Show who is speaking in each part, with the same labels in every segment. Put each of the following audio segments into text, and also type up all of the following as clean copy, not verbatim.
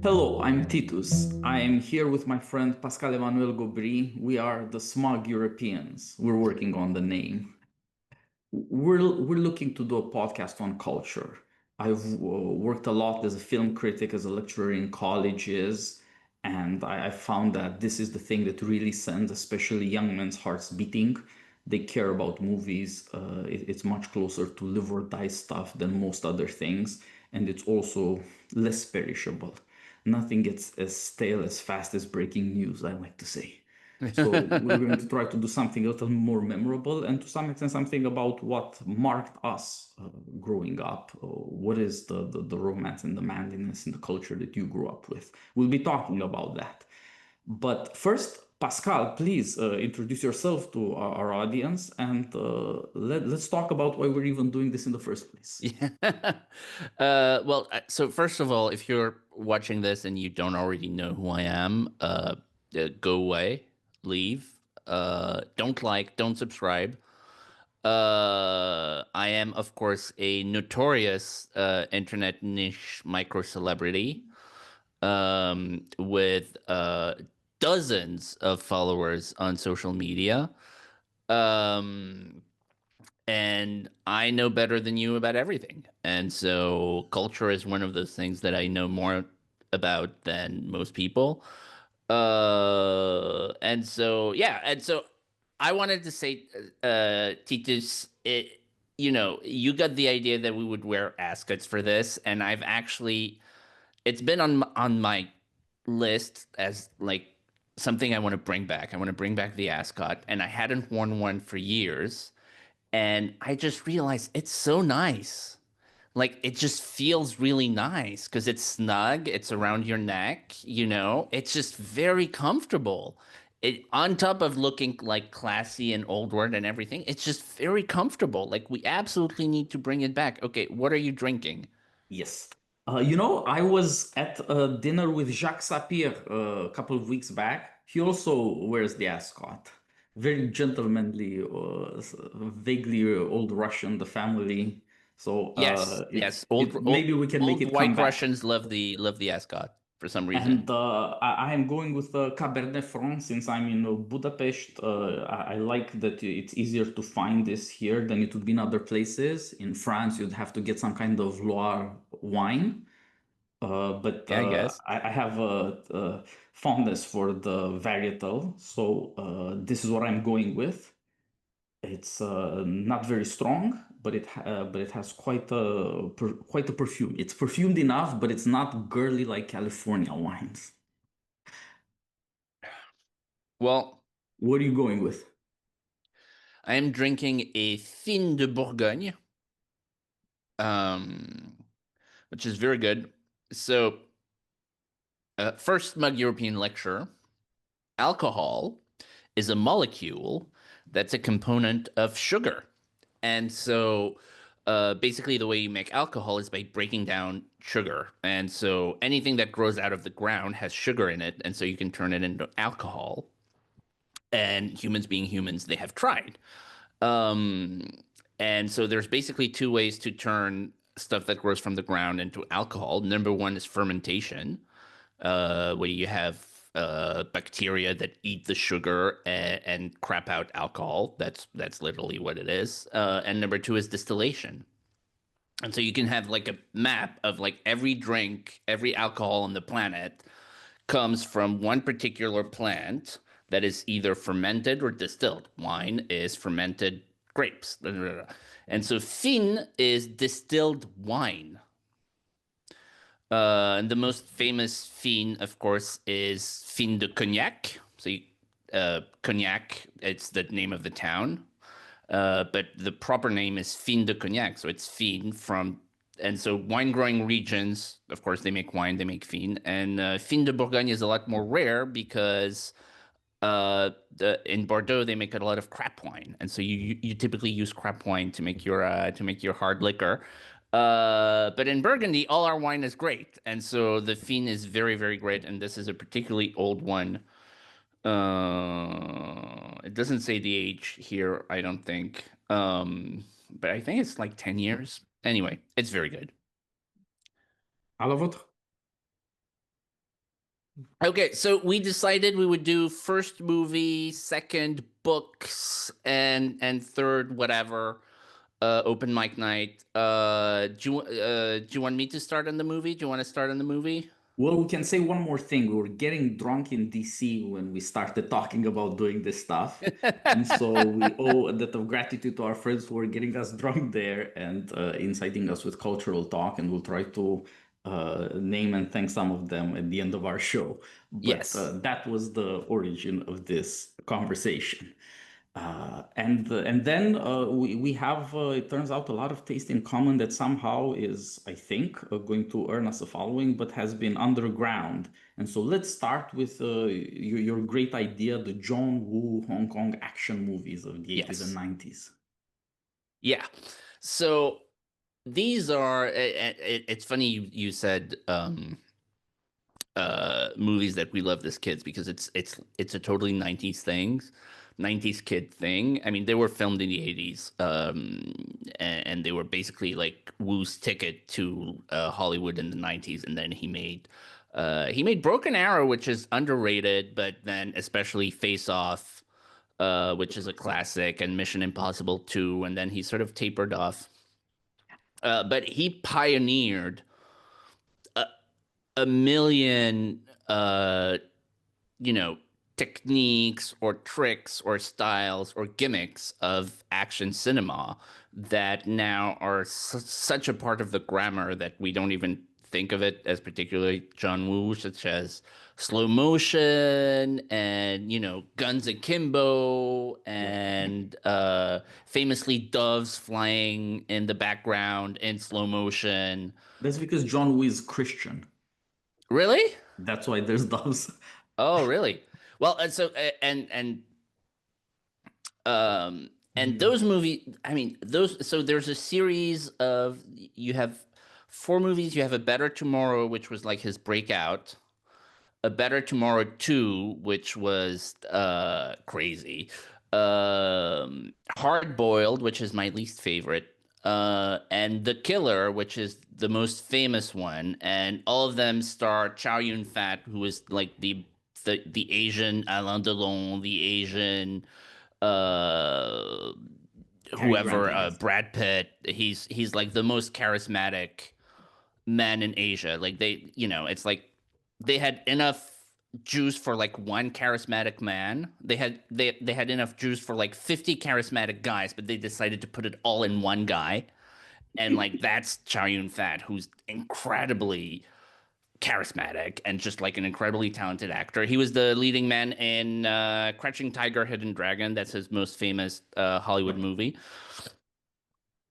Speaker 1: Hello, I'm Titus. I am here with my friend Pascal-Emmanuel Gobry. We are the Smug Europeans. We're working on the name. We're looking to do a podcast on culture. I've worked a lot as a film critic, as a lecturer in colleges, and I found that this is the thing that really sends, especially young men's hearts beating. They care about movies. It's much closer to live or die stuff than most other things, and it's also less perishable. Nothing gets as stale as fast as breaking news, I like to say. So we're going to try to do something a little more memorable and to some extent something about what marked us growing up. What is the romance and the manliness in the culture that you grew up with? We'll be talking about that. But first, Pascal, please introduce yourself to our audience and let's talk about why we're even doing this in the first place.
Speaker 2: Yeah. So first of all, if you're watching this and you don't already know who I am, go away, leave. Don't subscribe. I am, of course, a notorious internet niche micro celebrity with dozens of followers on social media. Um, and I know better than you about everything. And so culture is one of those things that I know more about than most people. And so I wanted to say, Titus, you got the idea that we would wear ascots for this, and it's been on my list as like something I want to bring back. I want to bring back the ascot, and I hadn't worn one for years. And I just realized it's so nice. Like it just feels really nice because it's snug, it's around your neck. It's just very comfortable. It on top of looking like classy and old world and everything, it's just very comfortable. Like we absolutely need to bring it back. Okay, what are you drinking?
Speaker 1: Yes. I was at a dinner with Jacques Sapir a couple of weeks back. He also wears the ascot. Very gentlemanly, vaguely old Russian, the family. So
Speaker 2: Yes, yes. Old
Speaker 1: maybe we can make
Speaker 2: old
Speaker 1: it come
Speaker 2: white
Speaker 1: back.
Speaker 2: Russians love the ascot for some reason.
Speaker 1: And I am going with Cabernet Franc since I'm in Budapest. I like that it's easier to find this here than it would be in other places. In France, you'd have to get some kind of Loire wine. But
Speaker 2: Yeah, I guess.
Speaker 1: I have a fondness for the varietal, so this is what I'm going with. It's not very strong, but it has quite a perfume. It's perfumed enough, but it's not girly like California wines.
Speaker 2: Well,
Speaker 1: What are you going with?
Speaker 2: I am drinking a Fine de Bourgogne, um, which is very good. So, first Mug European lecture. Alcohol is a molecule that's a component of sugar. And so basically, the way you make alcohol is by breaking down sugar. And so anything that grows out of the ground has sugar in it. And so you can turn it into alcohol. And humans being humans, they have tried. Um, and so there's basically two ways to turn stuff that grows from the ground into alcohol. Number one is fermentation, where you have bacteria that eat the sugar and crap out alcohol. That's literally what it is. And number two is distillation. And so you can have like a map of like every drink, every alcohol on the planet comes from one particular plant that is either fermented or distilled. Wine is fermented grapes. And so fin is distilled wine. And the most famous fin, of course, is Fin de Cognac. Cognac, it's the name of the town. But the proper name is Fin de Cognac. So it's fin from, and so wine growing regions, of course, they make wine, they make fin. And Fin de Bourgogne is a lot more rare because in Bordeaux they make a lot of crap wine, and so you typically use crap wine to make your hard liquor. But in Burgundy, all our wine is great, and so the Fine is very very great, and this is a particularly old one. It doesn't say the age here, I don't think, but I think it's like 10 years. Anyway, it's very good.
Speaker 1: À la vôtre?
Speaker 2: Okay, so we decided we would do first movie, second books, and third whatever. Open mic night. Do you want me to start on the movie? Do you want to start on the movie?
Speaker 1: Well, we can say one more thing. We were getting drunk in DC when we started talking about doing this stuff. And so we owe a debt of gratitude to our friends who were getting us drunk there and inciting us with cultural talk. And we'll try to name and thank some of them at the end of our show. But
Speaker 2: Yes.
Speaker 1: that was the origin of this conversation. And then we have it turns out a lot of taste in common that somehow is, I think, going to earn us a following, but has been underground. And so let's start with your great idea, the John Woo Hong Kong action movies of the 80s and
Speaker 2: Yes.
Speaker 1: 90s.
Speaker 2: Yeah. So these are. It's funny you said movies that we loved as kids because it's a totally 90s thing, 90s kid thing. I mean, they were filmed in the 80s, and they were basically like Woo's ticket to Hollywood in the 90s, and then he made Broken Arrow, which is underrated, but then especially Face Off, which is a classic, and Mission Impossible 2, and then he sort of tapered off. But he pioneered a million you know, techniques or tricks or styles or gimmicks of action cinema that now are such a part of the grammar that we don't even think of it as particularly John Woo, such as slow motion and, guns akimbo
Speaker 1: Yeah.
Speaker 2: and famously doves flying in the background in slow motion.
Speaker 1: That's because John Woo is Christian.
Speaker 2: Really?
Speaker 1: That's why there's those.
Speaker 2: Oh, really? Well, and so Um, and
Speaker 1: Yeah.
Speaker 2: those movies, I mean, those, so there's a series of, you have four movies. You have A Better Tomorrow, which was like his breakout, A Better Tomorrow 2, which was crazy, Hard Boiled, which is my least favorite, and The Killer, which is the most famous one. And all of them star Chow Yun-fat, who is like the Asian Alain Delon, the Asian uh
Speaker 1: Cary Grant,
Speaker 2: whoever,
Speaker 1: I guess.
Speaker 2: Brad Pitt. He's like the most charismatic man in Asia. Like it's like they had enough juice for like one charismatic man. They had enough juice for like 50 charismatic guys, but they decided to put it all in one guy. And like that's Chow Yun-fat, who's incredibly charismatic and just like an incredibly talented actor. He was the leading man in Crouching Tiger, Hidden Dragon. That's his most famous Hollywood
Speaker 1: Yep.
Speaker 2: movie.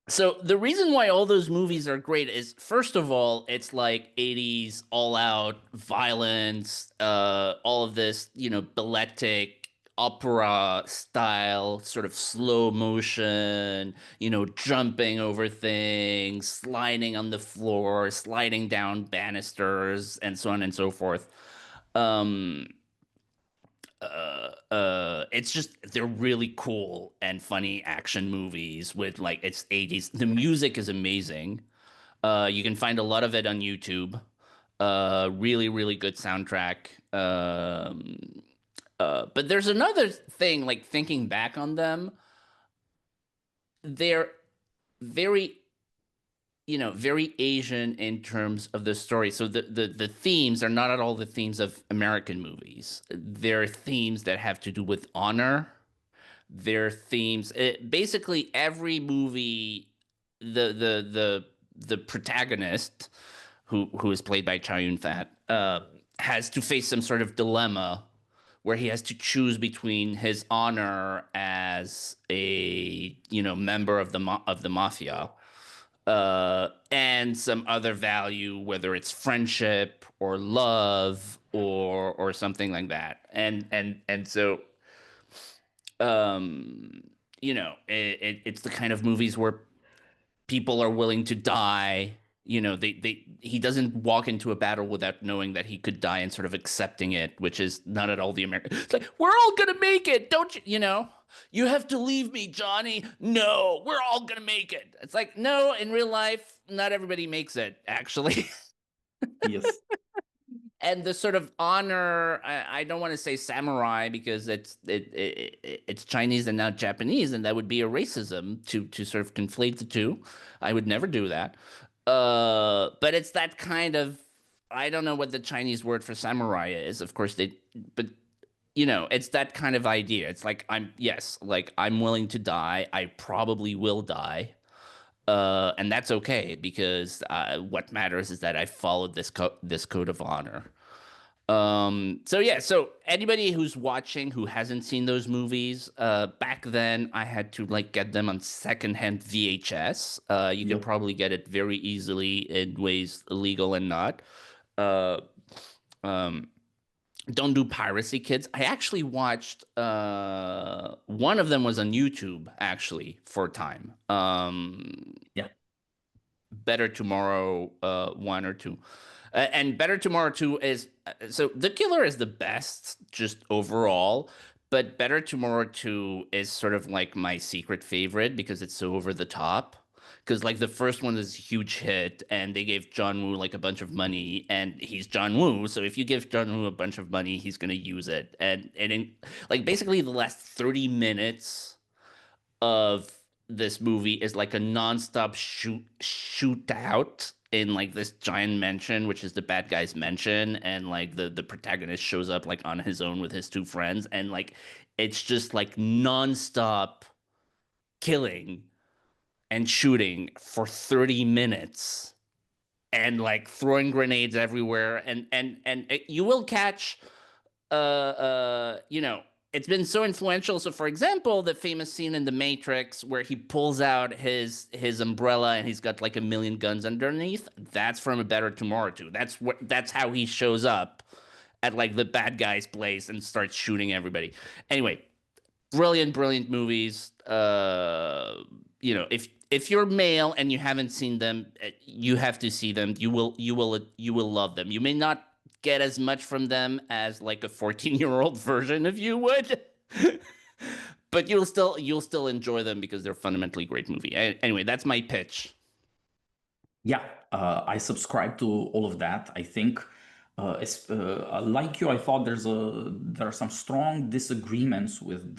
Speaker 2: So the reason why all those movies are great is, first of all, it's like 80s all out violence, all of this, balletic opera style, sort of slow motion, jumping over things, sliding on the floor, sliding down banisters, and so on and so forth. Um, it's just, they're really cool and funny action movies with like, it's 80s. The music is amazing. You can find a lot of it on YouTube. Really, really good soundtrack. But there's another thing, like thinking back on them, they're very, very Asian in terms of the story. So the themes are not at all the themes of American movies. They're themes that have to do with honor. Their themes, basically every movie, the protagonist, who is played by Chow Yun-fat, has to face some sort of dilemma where he has to choose between his honor as a member of the mafia, and some other value, whether it's friendship or love or something like that. And so it's the kind of movies where people are willing to die. He doesn't walk into a battle without knowing that he could die and sort of accepting it, which is not at all the American. It's like, we're all gonna make it, don't you? You have to leave me, Johnny. No, we're all gonna make it. It's like, no, in real life, not everybody makes it, actually.
Speaker 1: Yes.
Speaker 2: and the sort of honor, I don't want to say samurai because it's Chinese and not Japanese, and that would be a racism to sort of conflate the two. I would never do that. But it's that kind of, I don't know what the Chinese word for samurai is. Of course but it's that kind of idea. It's like yes, like I'm willing to die. I probably will die. And that's okay because what matters is that I followed this code of honor. So yeah, so anybody who's watching who hasn't seen those movies, back then I had to like get them on secondhand VHS. You can
Speaker 1: Yep.
Speaker 2: probably get it very easily in ways legal and not. Uh, um, don't do piracy, kids. I actually watched one of them was on YouTube actually for a time.
Speaker 1: Yeah.
Speaker 2: Better Tomorrow 1 or 2. And Better Tomorrow 2 is so The Killer is the best just overall, but Better Tomorrow 2 is sort of like my secret favorite because it's so over the top. Because like the first one is a huge hit, and they gave John Woo like a bunch of money, and he's John Woo. So if you give John Woo a bunch of money, he's gonna use it. And in, like basically the last 30 minutes of this movie is like a nonstop shootout in like this giant mansion, which is the bad guy's mansion, and like the protagonist shows up like on his own with his two friends, and like it's just like nonstop killing and shooting for 30 minutes and like throwing grenades everywhere, you will catch it's been so influential. So, for example, the famous scene in The Matrix where he pulls out his umbrella and he's got like a million guns underneath. That's from A Better Tomorrow too. That's how he shows up at like the bad guy's place and starts shooting everybody. Anyway, brilliant movies. If you're male and you haven't seen them, you have to see them. You will love them. You may not get as much from them as like a 14-year-old version of you would. But you'll still enjoy them because they're fundamentally great movie. Anyway, that's my pitch.
Speaker 1: Yeah, I subscribe to all of that. I think, like you, I thought there are some strong disagreements with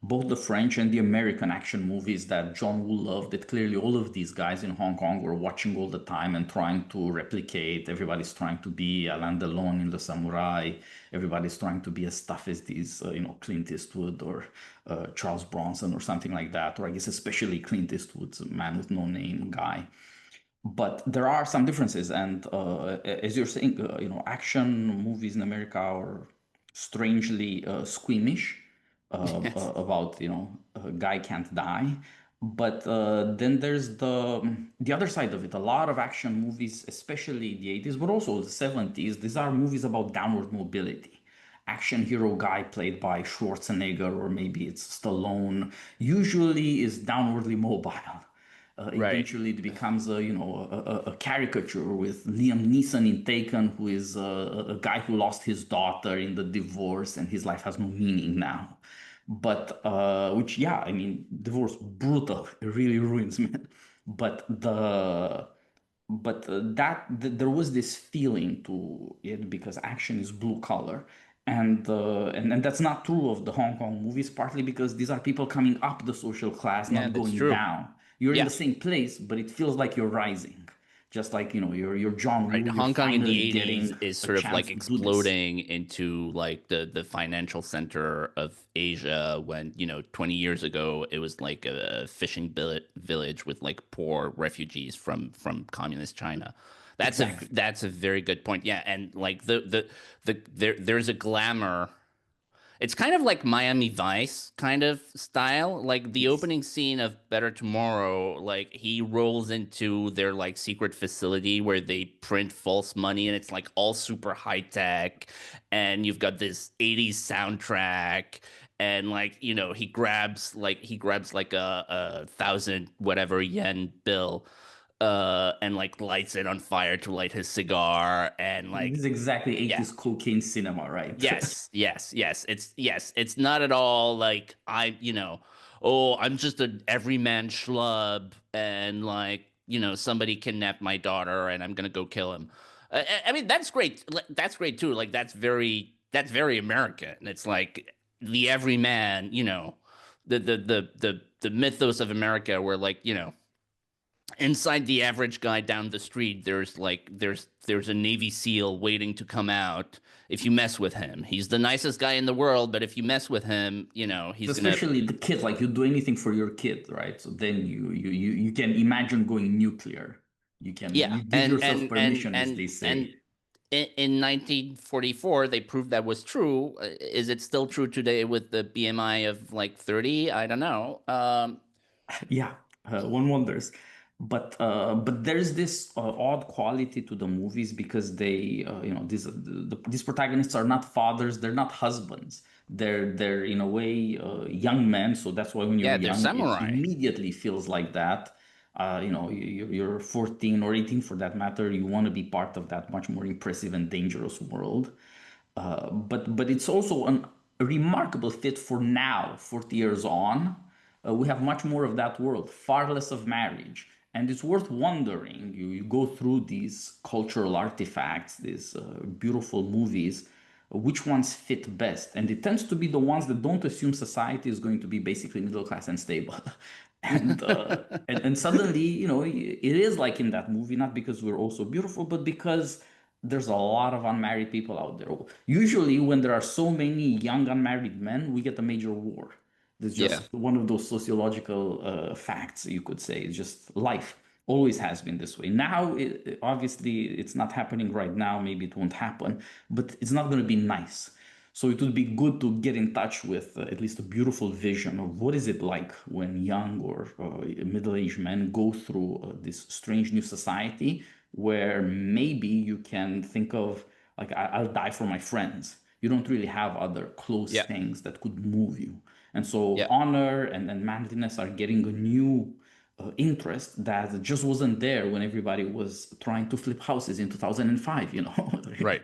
Speaker 1: both the French and the American action movies that John Woo loved. That clearly all of these guys in Hong Kong were watching all the time and trying to replicate. Everybody's trying to be Alain Delon in The Samurai. Everybody's trying to be as tough as these, Clint Eastwood or Charles Bronson or something like that. Or I guess especially Clint Eastwood's a man with no name guy. But there are some differences, and as you're saying, action movies in America are strangely squeamish
Speaker 2: Yes.
Speaker 1: about a guy can't die. But then there's the other side of it. A lot of action movies, especially the 80s, but also the 70s, these are movies about downward mobility. Action hero guy played by Schwarzenegger, or maybe it's Stallone, usually is downwardly mobile.
Speaker 2: Right.
Speaker 1: Eventually, it becomes a caricature with Liam Neeson in Taken, who is a guy who lost his daughter in the divorce, and his life has no meaning now. But which, yeah, I mean, divorce brutal. It really ruins man. But there was this feeling to it because action is blue collar, and that's not true of the Hong Kong movies, partly because these are people coming up the social class,
Speaker 2: Yeah,
Speaker 1: not
Speaker 2: that's
Speaker 1: going
Speaker 2: true.
Speaker 1: down. You're in the
Speaker 2: Yeah.
Speaker 1: same place, but it feels like you're rising, just like you're John
Speaker 2: Right.
Speaker 1: Woo. You're
Speaker 2: Hong Kong in the
Speaker 1: finally
Speaker 2: 80s
Speaker 1: getting
Speaker 2: is
Speaker 1: a
Speaker 2: sort of
Speaker 1: chance
Speaker 2: like
Speaker 1: to do this.
Speaker 2: exploding into like the financial center of Asia when, 20 years ago it was like a fishing village with like poor refugees from communist China.
Speaker 1: Exactly.
Speaker 2: That's a very good point. Yeah, and like there's a glamour. It's kind of like Miami Vice kind of style. Like the
Speaker 1: Yes.
Speaker 2: opening scene of Better Tomorrow, like he rolls into their like secret facility where they print false money and it's like all super high tech. And you've got this 80s soundtrack. And like, he grabs like a thousand whatever yen bill and like lights it on fire to light his cigar and
Speaker 1: This
Speaker 2: like
Speaker 1: is exactly
Speaker 2: yeah.
Speaker 1: 80s cocaine cinema, right?
Speaker 2: Yes. It's not at all like oh, I'm just an everyman schlub and like, somebody kidnapped my daughter and I'm gonna go kill him. I mean, that's great. That's great too. Like that's very American. It's like the everyman, the mythos of America, where like inside the average guy down the street, there's a Navy SEAL waiting to come out. If you mess with him, he's the nicest guy in the world, but if you mess with him, he's gonna.
Speaker 1: Especially the kid, like you do anything for your kid, right? So then you can imagine going nuclear.
Speaker 2: Yeah,
Speaker 1: You give yourself permission, as they
Speaker 2: and
Speaker 1: say.
Speaker 2: in 1944, they proved that was true. Is it still true today with the BMI of like 30? I don't know.
Speaker 1: Yeah, one wonders. But there's this odd quality to the movies because they these protagonists are not fathers, they're not husbands. They're in a way young men. So that's why when you're
Speaker 2: Yeah, they're
Speaker 1: young, it
Speaker 2: samurai.
Speaker 1: immediately feels like that. You're 14 or 18 for that matter. You want to be part of that much more impressive and dangerous world. But it's also a remarkable fit for now, 40 years on. We have much more of that world, far less of marriage. And it's worth wondering. You go through these cultural artifacts, these beautiful movies, which ones fit best. And it tends to be the ones that don't assume society is going to be basically middle class and stable. And suddenly, it is like in that movie, not because we're also beautiful, but because there's a lot of unmarried people out there. Usually, when there are so many young unmarried men, we get a major war. There's
Speaker 2: Yeah,
Speaker 1: just one of those sociological facts, you could say. It's just life. Always has been this way. Now, obviously, it's not happening right now. Maybe it won't happen, but it's not going to be nice. So it would be good to get in touch with at least a beautiful vision of what is it like when young or middle-aged men go through this strange new society where maybe you can think of like I'll die for my friends. You don't really have other close
Speaker 2: yeah,
Speaker 1: things that could move you. And so
Speaker 2: yeah.
Speaker 1: honor and manliness are getting a new interest that just wasn't there when everybody was trying to flip houses in 2005.
Speaker 2: Right.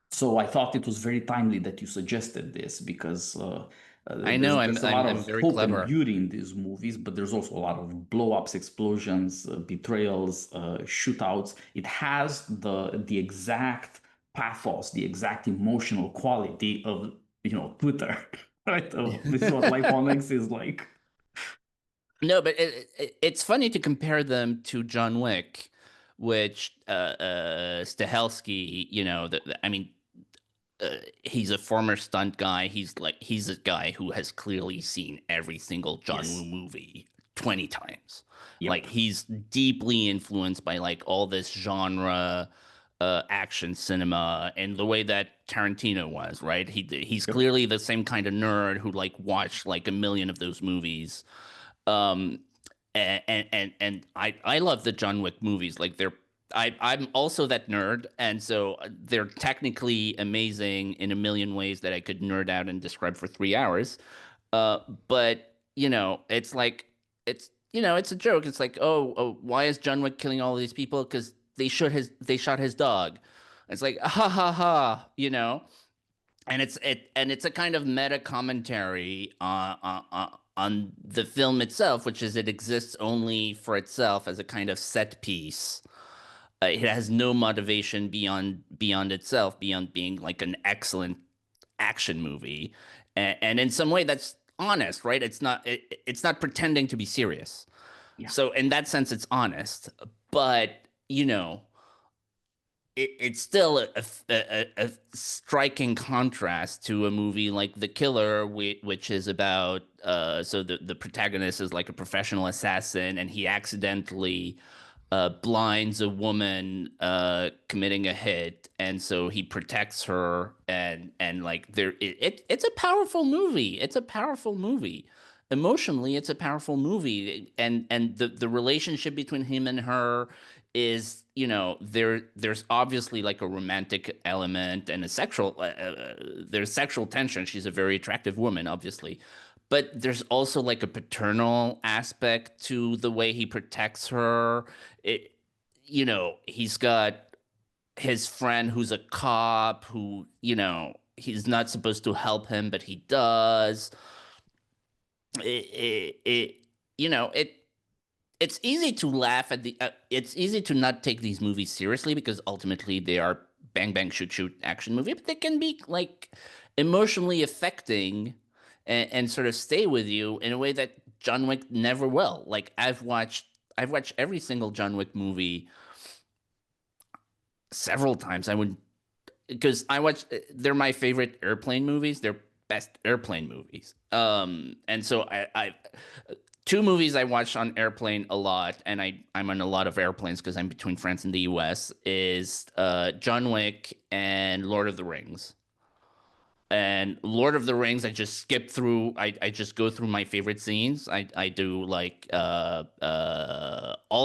Speaker 1: So I thought it was very timely that you suggested this because
Speaker 2: I know.
Speaker 1: there's a lot
Speaker 2: I'm
Speaker 1: of
Speaker 2: very
Speaker 1: hope and
Speaker 2: clever.
Speaker 1: beauty in these movies, but there's also a lot of blow-ups, explosions, betrayals, shootouts. It has the exact pathos, the exact emotional quality of Twitter, right? This is what life on X is like.
Speaker 2: No, but it's funny to compare them to John Wick, which Stahelski, I mean, he's a former stunt guy. He's a guy who has clearly seen every single John Woo
Speaker 1: Yes.
Speaker 2: movie 20 times. Like
Speaker 1: Yep.
Speaker 2: he's deeply influenced by like all this genre action cinema and the way that Tarantino was, right? He's
Speaker 1: Yep.
Speaker 2: clearly the same kind of nerd who like watched like a million of those movies. Um, and I love the John Wick movies. Like I'm also that nerd, and so they're technically amazing in a million ways that I could nerd out and describe for 3 hours. But it's like it's a joke. It's like, oh, why is John Wick killing all these people? Because they shot his dog. It's like ha ha ha, and it's a kind of meta commentary on the film itself, which is it exists only for itself as a kind of set piece. It has no motivation beyond itself, beyond being like an excellent action movie, and in some way that's honest, right? It's not pretending to be serious.
Speaker 1: Yeah.
Speaker 2: So in that sense, it's honest, but it's still a striking contrast to a movie like The Killer, which is about so the protagonist is like a professional assassin, and he accidentally blinds a woman committing a hit, and so he protects her, and like it's a powerful movie. It's a powerful movie. Emotionally, it's a powerful movie, and the relationship between him and her is there's obviously like a romantic element and a sexual there's sexual tension. She's a very attractive woman, obviously, but there's also like a paternal aspect to the way he protects her. It he's got his friend who's a cop who he's not supposed to help him, but he does. It you know it it's easy to laugh at the it's easy to not take these movies seriously because ultimately they are bang bang shoot shoot action movie, but they can be like emotionally affecting and sort of stay with you in a way that John Wick never will. Like I've watched every single John Wick movie several times. I would because I watch they're my favorite airplane movies. They're best airplane movies. And so I two movies I watch on airplane a lot, and I'm on a lot of airplanes because I'm between France and the US, is John Wick and Lord of the Rings. And Lord of the Rings, I just skip through. I just go through my favorite scenes. I do like all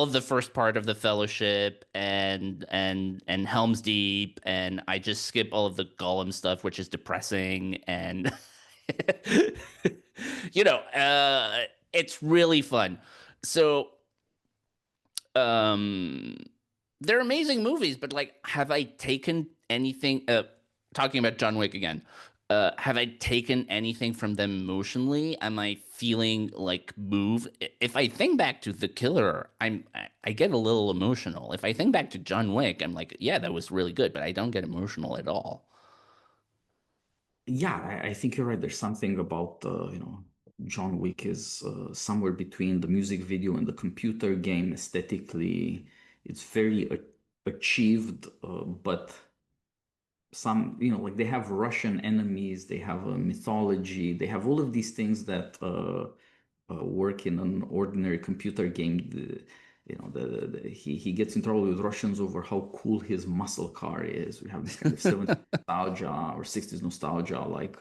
Speaker 2: of the first part of the Fellowship and Helm's Deep, and I just skip all of the Gollum stuff, which is depressing. And it's really fun. So um, they're amazing movies, but like, have I taken anything? Talking about John Wick again, have I taken anything from them emotionally? Am I feeling like moved? If I think back to The Killer, I get a little emotional. If I think back to John Wick, I'm like, yeah, that was really good, but I don't get emotional at all.
Speaker 1: Yeah, I think you're right. There's something about John Wick is somewhere between the music video and the computer game aesthetically. It's very achieved, but some, like they have Russian enemies, they have a mythology, they have all of these things that work in an ordinary computer game. He gets in trouble with Russians over how cool his muscle car is. We have this kind of 70s nostalgia or 60s nostalgia, like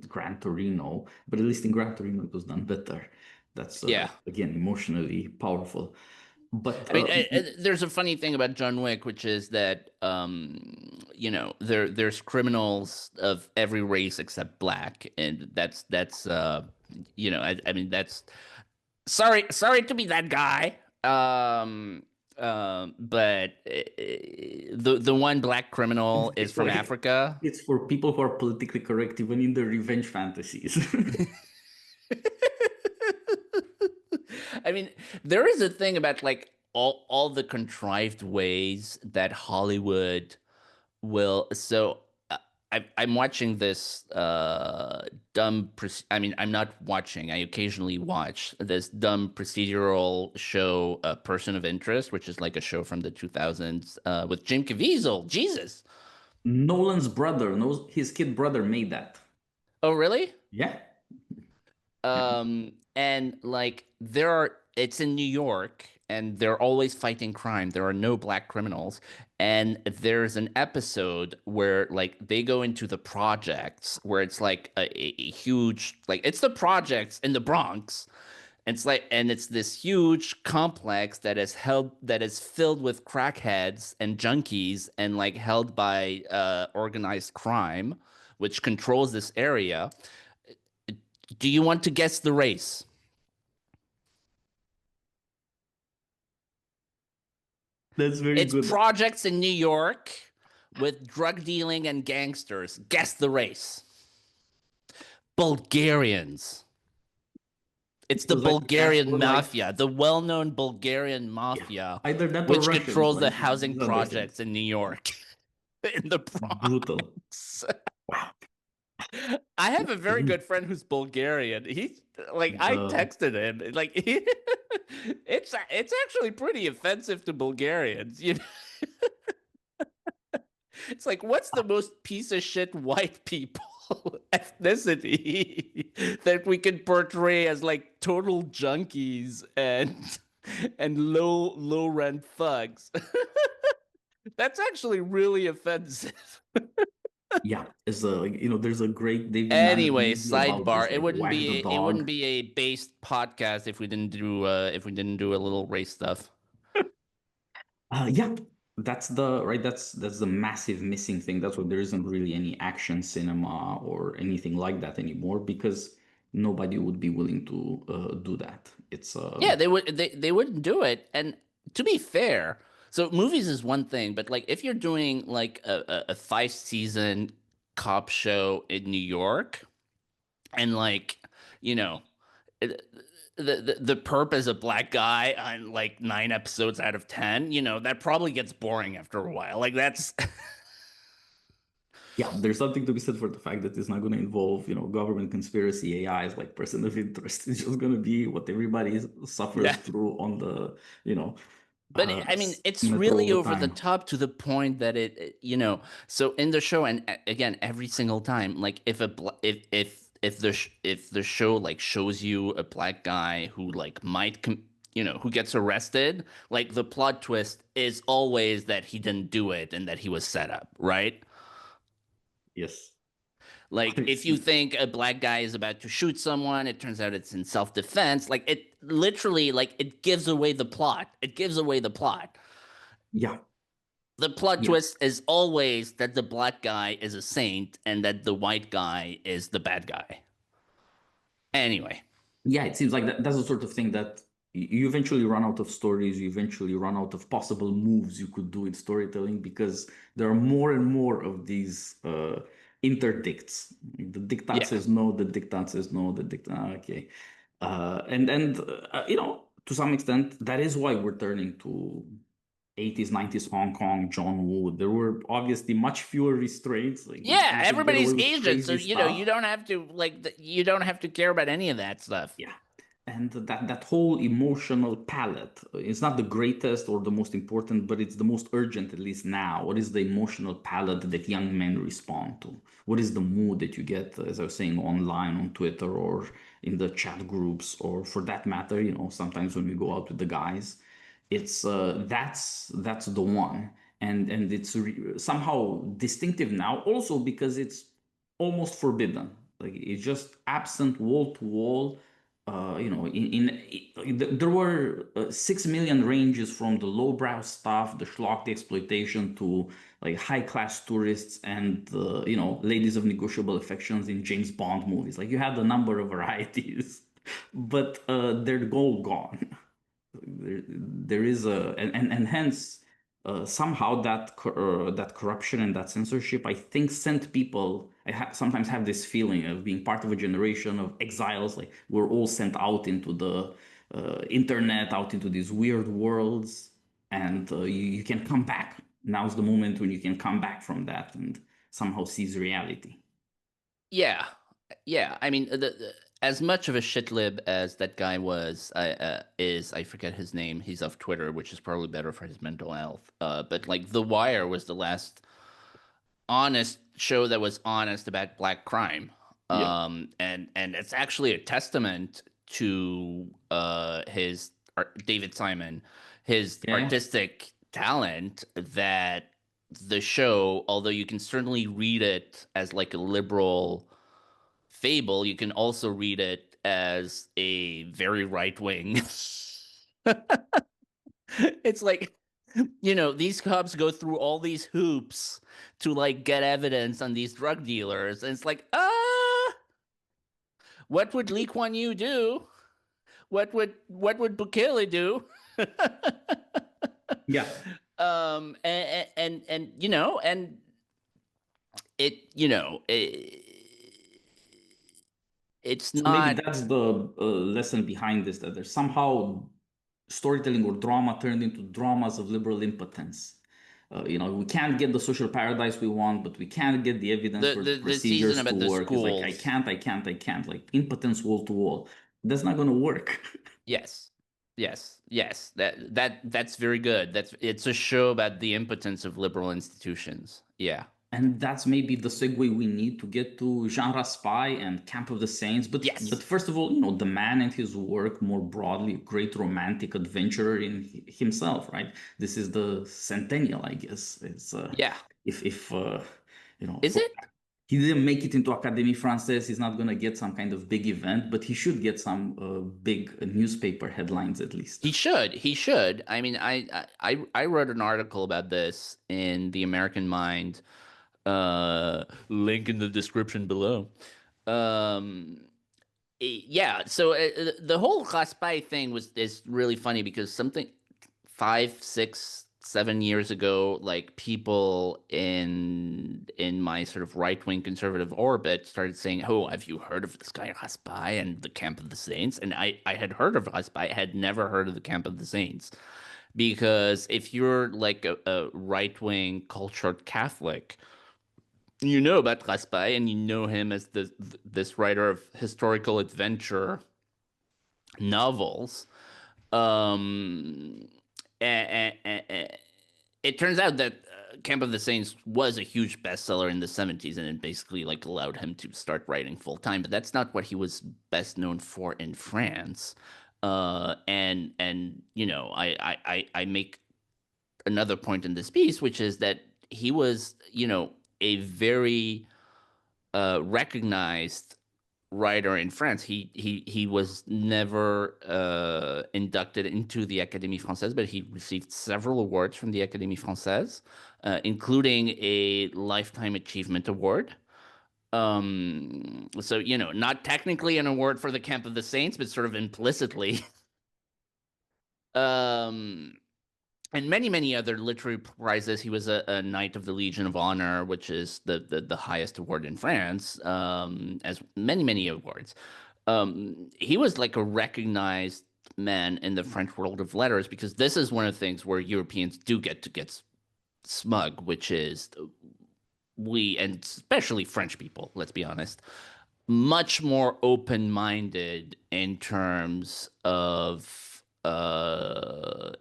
Speaker 1: Gran Torino, but at least in Gran Torino it was done better. That's
Speaker 2: Yeah.
Speaker 1: again emotionally powerful. But
Speaker 2: I mean, there's a funny thing about John Wick, which is that there's criminals of every race except black, and I mean that's sorry to be that guy. But the one black criminal is from
Speaker 1: Right.
Speaker 2: Africa.
Speaker 1: It's for people who are politically correct, even in their revenge fantasies.
Speaker 2: I mean, there is a thing about like all the contrived ways that Hollywood will. So I'm watching this I mean, I'm not watching. I occasionally watch this dumb procedural show, Person of Interest, which is like a show from the 2000s with Jim Caviezel. Jesus.
Speaker 1: Nolan's brother knows his kid brother made that.
Speaker 2: Oh, really?
Speaker 1: Yeah. Yeah.
Speaker 2: And like it's in New York and they're always fighting crime. There are no black criminals. And there's an episode where like they go into the projects where it's like a huge, like it's the projects in the Bronx. And it's this huge complex that is filled with crackheads and junkies and like held by organized crime, which controls this area. Do you want to guess the race?
Speaker 1: That's very
Speaker 2: It's
Speaker 1: good.
Speaker 2: projects in New York with drug dealing and gangsters. Guess the race. Bulgarians. It's the
Speaker 1: Because either that
Speaker 2: Bulgarian
Speaker 1: or like,
Speaker 2: mafia, the well-known Bulgarian
Speaker 1: yeah,
Speaker 2: mafia,
Speaker 1: either that or
Speaker 2: which
Speaker 1: Russians,
Speaker 2: controls the
Speaker 1: right?
Speaker 2: housing
Speaker 1: These other things.
Speaker 2: projects in New York, in the
Speaker 1: Brutal.
Speaker 2: Bronx.
Speaker 1: Wow.
Speaker 2: I have a very good friend who's Bulgarian. He's like, I
Speaker 1: The
Speaker 2: texted him, like, it's actually pretty offensive to Bulgarians. It's like, what's the most piece of shit white people ethnicity that we can portray as like total junkies and low rent thugs? That's actually really offensive.
Speaker 1: yeah, is a there's a great David Mamet
Speaker 2: Anyway,
Speaker 1: movie about
Speaker 2: sidebar.
Speaker 1: this, like Wag the
Speaker 2: It wouldn't
Speaker 1: Dog.
Speaker 2: be a based podcast if we didn't do a little race stuff.
Speaker 1: Yeah, that's the right. That's the massive missing thing. That's why there isn't really any action cinema or anything like that anymore because nobody would be willing to do that. It's
Speaker 2: Yeah, they wouldn't do it. And to be fair, so movies is one thing, but like if you're doing like a 5 season cop show in New York and like, you know, the perp as a black guy on like 9 episodes out of 10, that probably gets boring after a while. Like that's
Speaker 1: Yeah, there's something to be said for the fact that it's not going to involve, government conspiracy, AIs like person of interest. It's just going to be what everybody suffers
Speaker 2: yeah.
Speaker 1: through on the,
Speaker 2: But I mean, it's
Speaker 1: metro all
Speaker 2: really
Speaker 1: the
Speaker 2: over the
Speaker 1: time.
Speaker 2: top to the point that so in the show, and again, every single time, like if the show like shows you a black guy who like who gets arrested, like the plot twist is always that he didn't do it and that he was set up, right?
Speaker 1: Yes.
Speaker 2: Like if you think a black guy is about to shoot someone, it turns out it's in self-defense. Like it literally, like it gives away the plot. It gives away the plot.
Speaker 1: Yeah.
Speaker 2: The plot
Speaker 1: Yeah.
Speaker 2: twist is always that the black guy is a saint and that the white guy is the bad guy. Anyway,
Speaker 1: Yeah, it seems like that's the sort of thing that you eventually run out of stories, you eventually run out of possible moves you could do in storytelling because there are more and more of these interdicts. The diktat
Speaker 2: yeah.
Speaker 1: says no, the diktat says no, the diktat, okay. To some extent, that is why we're turning to 80s, 90s Hong Kong, John Woo. There were obviously much fewer restraints. Like
Speaker 2: Yeah,
Speaker 1: you could get away
Speaker 2: everybody's
Speaker 1: with
Speaker 2: Asian, so
Speaker 1: crazy
Speaker 2: you
Speaker 1: stuff.
Speaker 2: don't have to you don't have to care about any of that stuff.
Speaker 1: Yeah. And that whole emotional palette is not the greatest or the most important, but it's the most urgent, at least now. What is the emotional palette that young men respond to? What is the mood that you get, as I was saying, online, on Twitter, or in the chat groups, or for that matter, sometimes when we go out with the guys, it's that's the one, and it's somehow distinctive now, also because it's almost forbidden. Like it's just absent wall to wall. There were 6 million ranges from the lowbrow stuff, the schlock, the exploitation, to like high class tourists and ladies of negotiable affections in James Bond movies. Like you had a number of varieties, but they're all gone. There is and hence somehow that corruption and that censorship, I think, sent people. Sometimes have this feeling of being part of a generation of exiles. Like we're all sent out into the internet, out into these weird worlds, and you can come back. Now's the moment when you can come back from that and somehow seize reality.
Speaker 2: Yeah, yeah. I mean, as much of a shitlib as that guy I forget his name. He's off Twitter, which is probably better for his mental health. But like, The Wire was the last honest show that was honest about black crime.
Speaker 1: Yeah,
Speaker 2: And it's actually a testament to his David Simon, his
Speaker 1: yeah, yeah.
Speaker 2: artistic talent that the show, although you can certainly read it as like a liberal fable, you can also read it as a very right wing. It's like, these cops go through all these hoops to like get evidence on these drug dealers. And it's like, what would Lee Kuan Yew do? What would Bukele do?
Speaker 1: Yeah.
Speaker 2: And and it's
Speaker 1: So maybe
Speaker 2: not.
Speaker 1: that's the lesson behind this, that there's somehow storytelling or drama turned into dramas of liberal impotence. We can't get the social paradise we want, but we can't get the evidence
Speaker 2: the
Speaker 1: for the
Speaker 2: the, the season
Speaker 1: procedures to
Speaker 2: about the
Speaker 1: work. It's like,
Speaker 2: schools.
Speaker 1: I can't, like impotence wall to wall. That's not going to work.
Speaker 2: Yes. Yes. That's very good. It's a show about the impotence of liberal institutions. Yeah.
Speaker 1: And that's maybe the segue we need to get to Jean Raspail and Camp of the Saints. But
Speaker 2: Yes.
Speaker 1: first of all, the man and his work more broadly, great romantic adventurer in himself, right? This is the centennial, I guess. It's
Speaker 2: Yeah.
Speaker 1: if
Speaker 2: Is
Speaker 1: for
Speaker 2: it?
Speaker 1: he didn't make it into Académie Française, he's not gonna get some kind of big event, but he should get some big newspaper headlines at least.
Speaker 2: He should. He should. I mean, I wrote an article about this in the American Mind. Link in the description below. Um, yeah. So the whole Raspail thing is really funny because something 5, 6, 7 years ago, like people in my sort of right-wing conservative orbit started saying, "Oh, have you heard of this guy Raspail and the Camp of the Saints?" And I had heard of Raspail, I had never heard of the Camp of the Saints, because if you're like a right-wing cultured Catholic, you know about Raspail and you know him as this writer of historical adventure novels. Um, and it turns out that Camp of the Saints was a huge bestseller in the 70s, and it basically like allowed him to start writing full time. But that's not what he was best known for in France. And you know, I make another point in this piece, which is that he was, you know, a very recognized writer in France. He was never inducted into the Académie Française, but he received several awards from the Académie Française, including a Lifetime Achievement Award. So, you know, not technically an award for the Camp of the Saints, but sort of implicitly. um, and many other literary prizes. He was a Knight of the Legion of Honor, which is the highest award in France, as many awards. He was like a recognized man in the French world of letters, because this is one of the things where Europeans do get smug, which is we, and especially French people, let's be honest, much more open-minded in terms of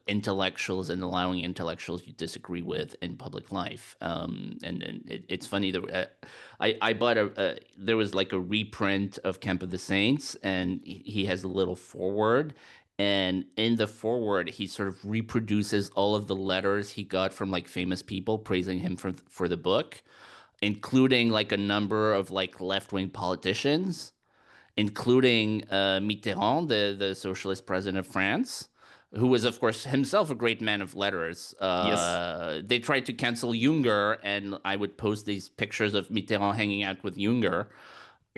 Speaker 2: intellectuals and allowing intellectuals you disagree with in public life. And it's funny that I bought there was like a reprint of Camp of the Saints, and he has a little foreword. And in the foreword, he sort of reproduces all of the letters he got from like famous people praising him for the book, including like a number of like left-wing politicians, including Mitterrand, the socialist president of France, who was, of course, himself a great man of letters.
Speaker 1: Yes.
Speaker 2: They tried to cancel Junger, and I would post these pictures of Mitterrand hanging out with Junger.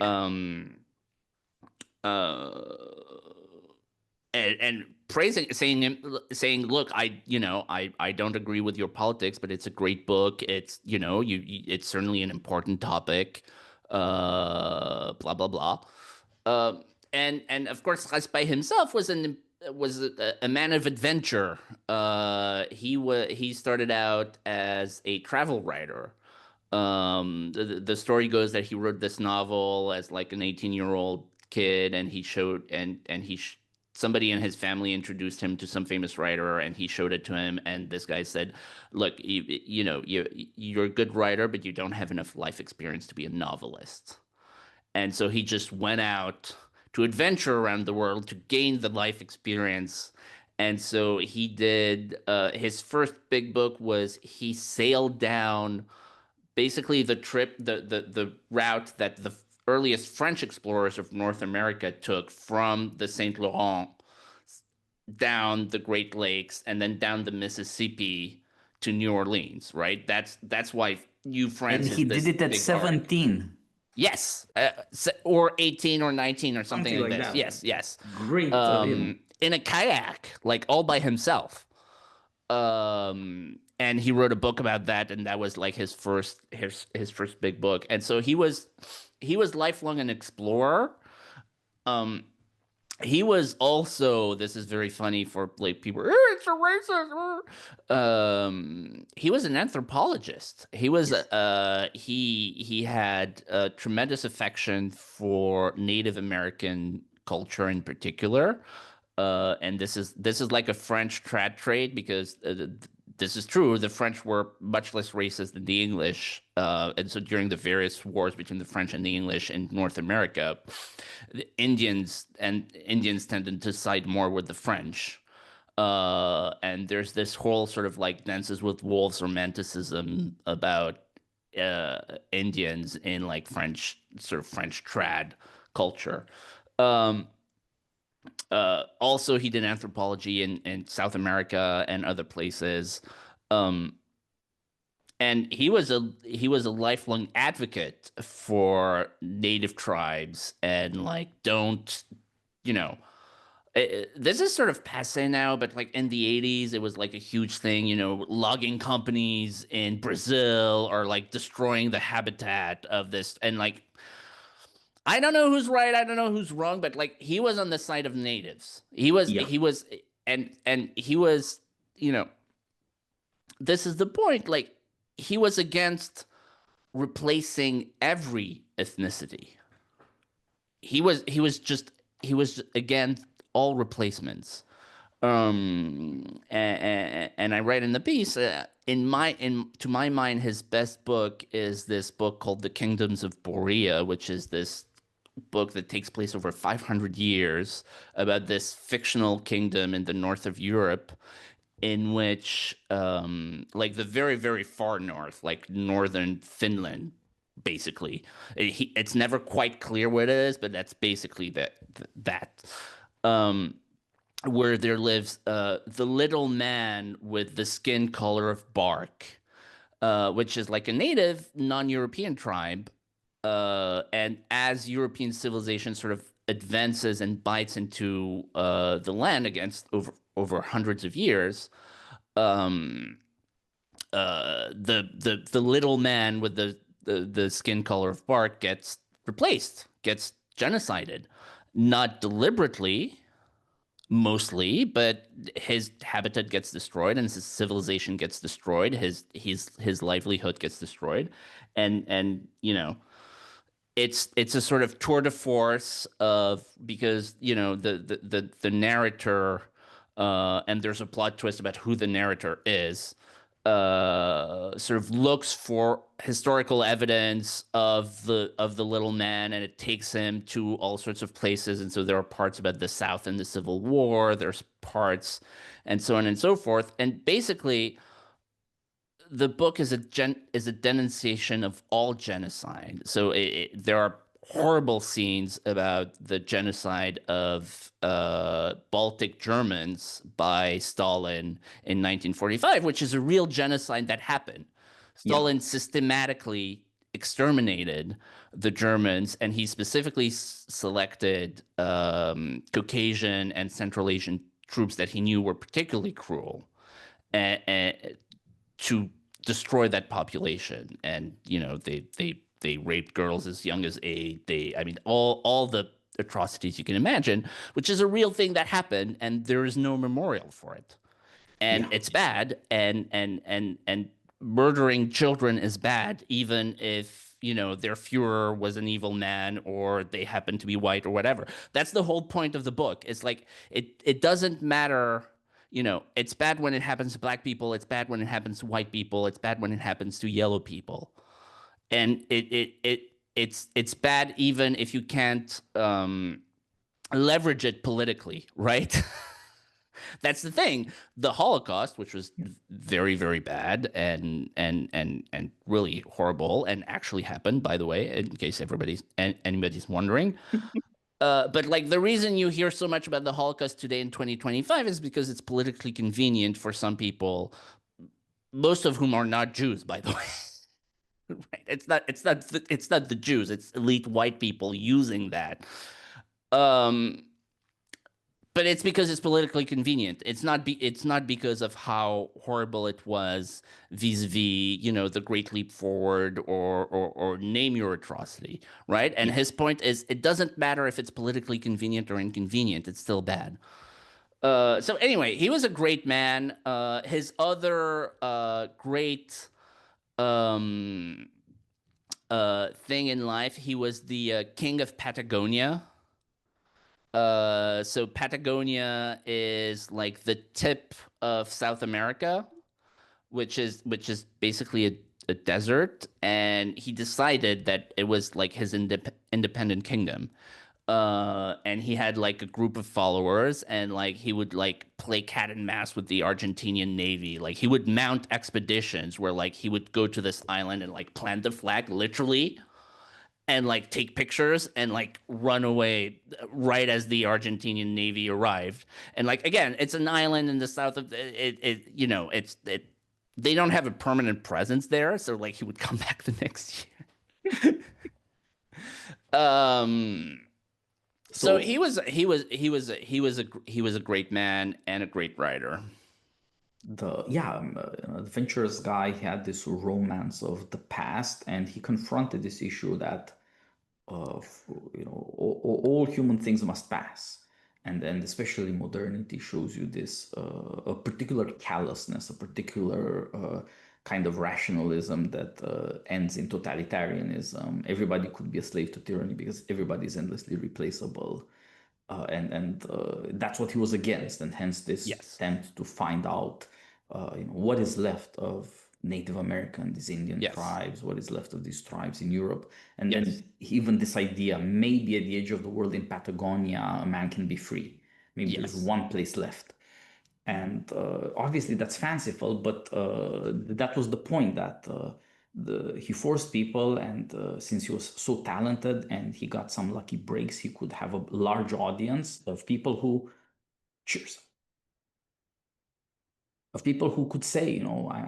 Speaker 2: Um, uh, and praising, saying him, saying, "Look, I don't agree with your politics, but it's a great book. It's, you know, it's certainly an important topic. Blah blah blah." Um, and of course, Raspail himself was a man of adventure. He started out as a travel writer. The story goes that he wrote this novel as like an 18-year-old kid, and he showed and he somebody in his family introduced him to some famous writer, and he showed it to him, and this guy said, "Look, you know, you're a good writer, but you don't have enough life experience to be a novelist." And so he just went out to adventure around the world to gain the life experience. And so he did, his first big book was he sailed down basically the trip, the route that the earliest French explorers of North America took from the St. Laurent down the Great Lakes and then down the Mississippi to New Orleans, right? That's why New
Speaker 1: And
Speaker 2: France is
Speaker 1: he did
Speaker 2: this
Speaker 1: it at
Speaker 2: big arc.
Speaker 1: 17,
Speaker 2: Yes, or 18 or 19 or something
Speaker 1: something
Speaker 2: like
Speaker 1: like
Speaker 2: this.
Speaker 1: that.
Speaker 2: Yes, yes.
Speaker 1: Great,
Speaker 2: In a kayak, like all by himself. And he wrote a book about that, and that was like his first big book. And so he was lifelong an explorer. Um, he was also, this is very funny for like people, it's a racist. He was an anthropologist.
Speaker 1: yes.
Speaker 2: He had a tremendous affection for Native American culture in particular. And this is like a French trad trade, because this is true. The French were much less racist than the English, and so during the various wars between the French and the English in North America, the Indians tended to side more with the French. And there's this whole sort of like dances with wolves romanticism about Indians in like French, sort of French trad culture. Um, Also, he did anthropology in South America and other places. Um, and he was a lifelong advocate for native tribes, and like, don't, you know, This is sort of passe now, but like in the 80s, it was like a huge thing. Logging companies in Brazil are like destroying the habitat of this. And like, I don't know who's right, I don't know who's wrong, but like he was on the side of natives.
Speaker 1: Yeah,
Speaker 2: And he was, you know, this is the point. Like, he was against replacing every ethnicity. He was against all replacements. And I write in the piece, to my mind, his best book is this book called The Kingdoms of Borea, which is this book that takes place over 500 years about this fictional kingdom in the north of Europe, in which, like the very, very far north, like northern Finland, basically. It's never quite clear what it is, but that's basically that. Um, where there lives the little man with the skin color of bark, which is like a native non-European tribe. And as European civilization sort of advances and bites into the land against over hundreds of years, um, the little man with the skin color of bark gets replaced, gets genocided, not deliberately, mostly, but his habitat gets destroyed and his civilization gets destroyed. His livelihood gets destroyed, and it's a sort of tour de force of, because the narrator, and there's a plot twist about who the narrator is, sort of looks for historical evidence of the little man, and it takes him to all sorts of places. And so there are parts about the South and the Civil War. There's parts, and so on and so forth. And basically, the book is a denunciation of all genocide. So there are horrible scenes about the genocide of Baltic Germans by Stalin in 1945, which is a real genocide that happened.
Speaker 1: yeah,
Speaker 2: Stalin systematically exterminated the Germans, and he specifically selected Caucasian and Central Asian troops that he knew were particularly cruel, and to destroy that population. And they raped girls as young as 8. I mean, all the atrocities you can imagine, which is a real thing that happened, and there is no memorial for it. And
Speaker 1: yeah,
Speaker 2: it's bad, and murdering children is bad, even if their Führer was an evil man, or they happen to be white, or whatever. That's the whole point of the book. It's like, it doesn't matter. It's bad when it happens to black people. It's bad when it happens to white people. It's bad when it happens to yellow people. And it's bad even if you can't leverage it politically, right? That's the thing. The Holocaust, which was very, very bad and really horrible, and actually happened, by the way, in case anybody's wondering. But like, the reason you hear so much about the Holocaust today in 2025 is because it's politically convenient for some people, most of whom are not Jews, by the way. Right? It's not the Jews. It's elite white people using that. Um, but it's because it's politically convenient. It's not because of how horrible it was vis-a-vis, the Great Leap Forward, or name your atrocity, right? And
Speaker 1: yeah,
Speaker 2: his point is, it doesn't matter if it's politically convenient or inconvenient, it's still bad. So anyway, he was a great man. His other great um, thing in life, he was the king of Patagonia. So Patagonia is like the tip of South America, which is basically a desert, and he decided that it was like his independent kingdom. And he had like a group of followers, and like he would like play cat and mouse with the Argentinian Navy. Like, he would mount expeditions where like he would go to this island and like plant the flag literally, and like take pictures and like run away right as the Argentinian Navy arrived. And like, again, it's an island in the south of it. They don't have a permanent presence there, so like he would come back the next year. Um So
Speaker 1: So
Speaker 2: he was a great man and a great writer.
Speaker 1: the adventurous guy had this romance of the past, and he confronted this issue that all human things must pass, and especially modernity shows you this a particular callousness, a particular kind of rationalism that ends in totalitarianism. Everybody could be a slave to tyranny because everybody is endlessly replaceable, and that's what he was against, and hence this
Speaker 2: Yes.
Speaker 1: attempt to find out, what is left of Native American, these Indian
Speaker 2: Yes.
Speaker 1: tribes, what is left of these tribes in Europe, and
Speaker 2: Yes.
Speaker 1: then even this idea, maybe at the edge of the world in Patagonia, a man can be free. Maybe there's
Speaker 2: Yes.
Speaker 1: one place left. And obviously that's fanciful, but that was the point, that he forced people, and since he was so talented and he got some lucky breaks, he could have a large audience of people who, cheers, of people who could say,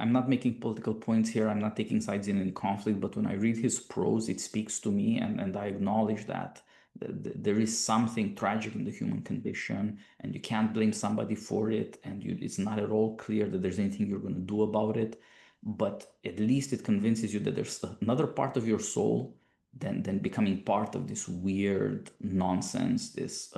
Speaker 1: I'm not making political points here, I'm not taking sides in any conflict, but when I read his prose, it speaks to me, and I acknowledge that there is something tragic in the human condition, and you can't blame somebody for it, and it's not at all clear that there's anything you're going to do about it. But at least it convinces you that there's another part of your soul than becoming part of this weird nonsense, this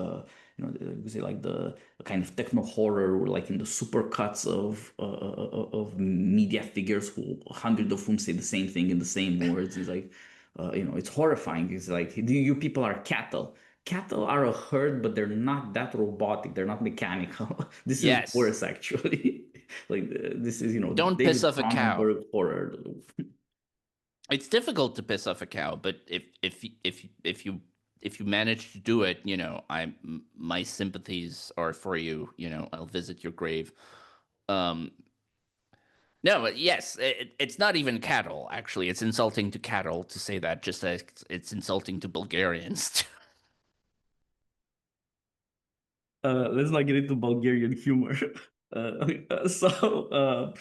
Speaker 1: you say, like the kind of techno horror, or like in the supercuts of media figures, who 100 of whom say the same thing in the same words. It's like, it's horrifying. It's like, you people are cattle. Cattle are a herd, but they're not that robotic. They're not mechanical. This is
Speaker 2: Yes.
Speaker 1: worse, actually. Like this is,
Speaker 2: Don't piss
Speaker 1: David
Speaker 2: off a cow.
Speaker 1: Cronenberg horror.
Speaker 2: It's difficult to piss off a cow, but if you manage to do it, my sympathies are for you. I'll visit your grave. Um, no, but yes, it's not even cattle. Actually, it's insulting to cattle to say that. Just as it's insulting to Bulgarians.
Speaker 1: Let's not get into Bulgarian humor. So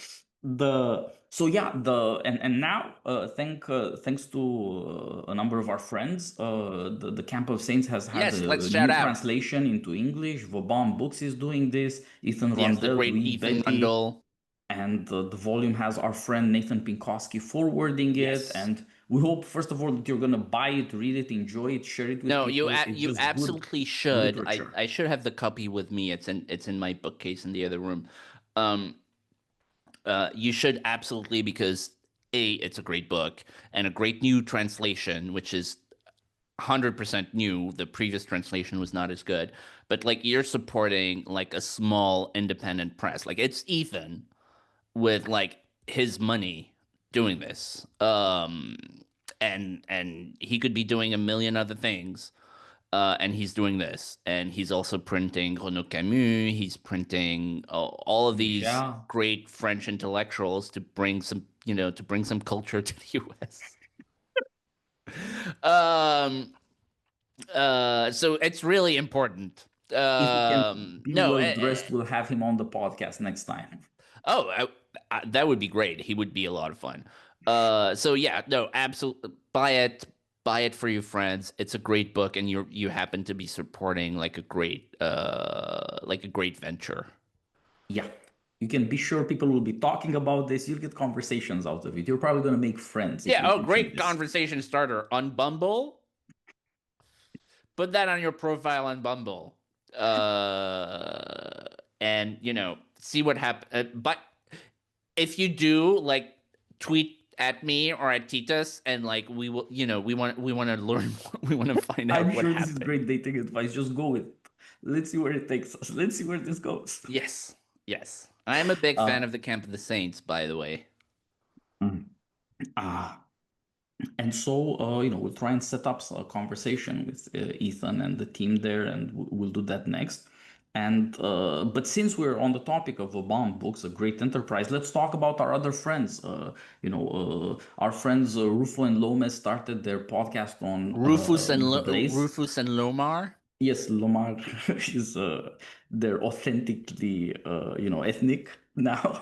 Speaker 1: and now thanks to a number of our friends, the Camp of Saints has had
Speaker 2: Yes, let's
Speaker 1: a
Speaker 2: shout
Speaker 1: new
Speaker 2: out.
Speaker 1: translation into English. Vauban Books is doing this. Ethan
Speaker 2: Yes, the
Speaker 1: Rondell,
Speaker 2: great
Speaker 1: Louise
Speaker 2: Ethan
Speaker 1: Betty,
Speaker 2: Rundle.
Speaker 1: and the volume has our friend Nathan Pinkowski forwarding it.
Speaker 2: Yes.
Speaker 1: And we hope, first of all, that you're gonna buy it, read it, enjoy it, share it with
Speaker 2: No,
Speaker 1: people. It's
Speaker 2: you
Speaker 1: just good
Speaker 2: absolutely should.
Speaker 1: literature.
Speaker 2: I should have the copy with me. It's in my bookcase in the other room. Um, you should absolutely, because it's a great book and a great new translation, which is 100% new. The previous translation was not as good, but like you're supporting like a small independent press. Like it's Ethan with like his money doing this. And he could be doing a million other things. And he's doing this, and he's also printing Renaud Camus. He's printing all of these
Speaker 1: Yeah.
Speaker 2: great French intellectuals to bring some culture to the U.S. Um, so it's really important.
Speaker 1: If he can be
Speaker 2: No,
Speaker 1: well dressed, we'll have him on the podcast next time.
Speaker 2: oh, that would be great. He would be a lot of fun. So yeah, no, absolutely, buy it for your friends. It's a great book, and you happen to be supporting like a great venture.
Speaker 1: Yeah. You can be sure people will be talking about this. You'll get conversations out of it. You're probably going to make friends if
Speaker 2: Yeah.
Speaker 1: you
Speaker 2: Oh,
Speaker 1: mention
Speaker 2: great
Speaker 1: this.
Speaker 2: conversation starter on Bumble. Put that on your profile on Bumble. And see what happens. But if you do, like, tweet at me or at Titus, and like we will, we want to learn more. We want to find
Speaker 1: I'm
Speaker 2: out what
Speaker 1: sure this is
Speaker 2: happened.
Speaker 1: great dating advice. Just go with it. Let's see where it takes us. Let's see where this goes.
Speaker 2: Yes, yes. I am a big fan
Speaker 1: Uh,
Speaker 2: of the Camp of the Saints, by the way.
Speaker 1: mm, ah. And so, we'll try and set up a conversation with Ethan and the team there, and we'll do that next. And but since we're on the topic of Obama books, a great enterprise, let's talk about our other friends. Our friends Rufo and Lomez started their podcast on the Blaze.
Speaker 2: Rufus and Lomar.
Speaker 1: Yes, Lomar is they're authentically ethnic now.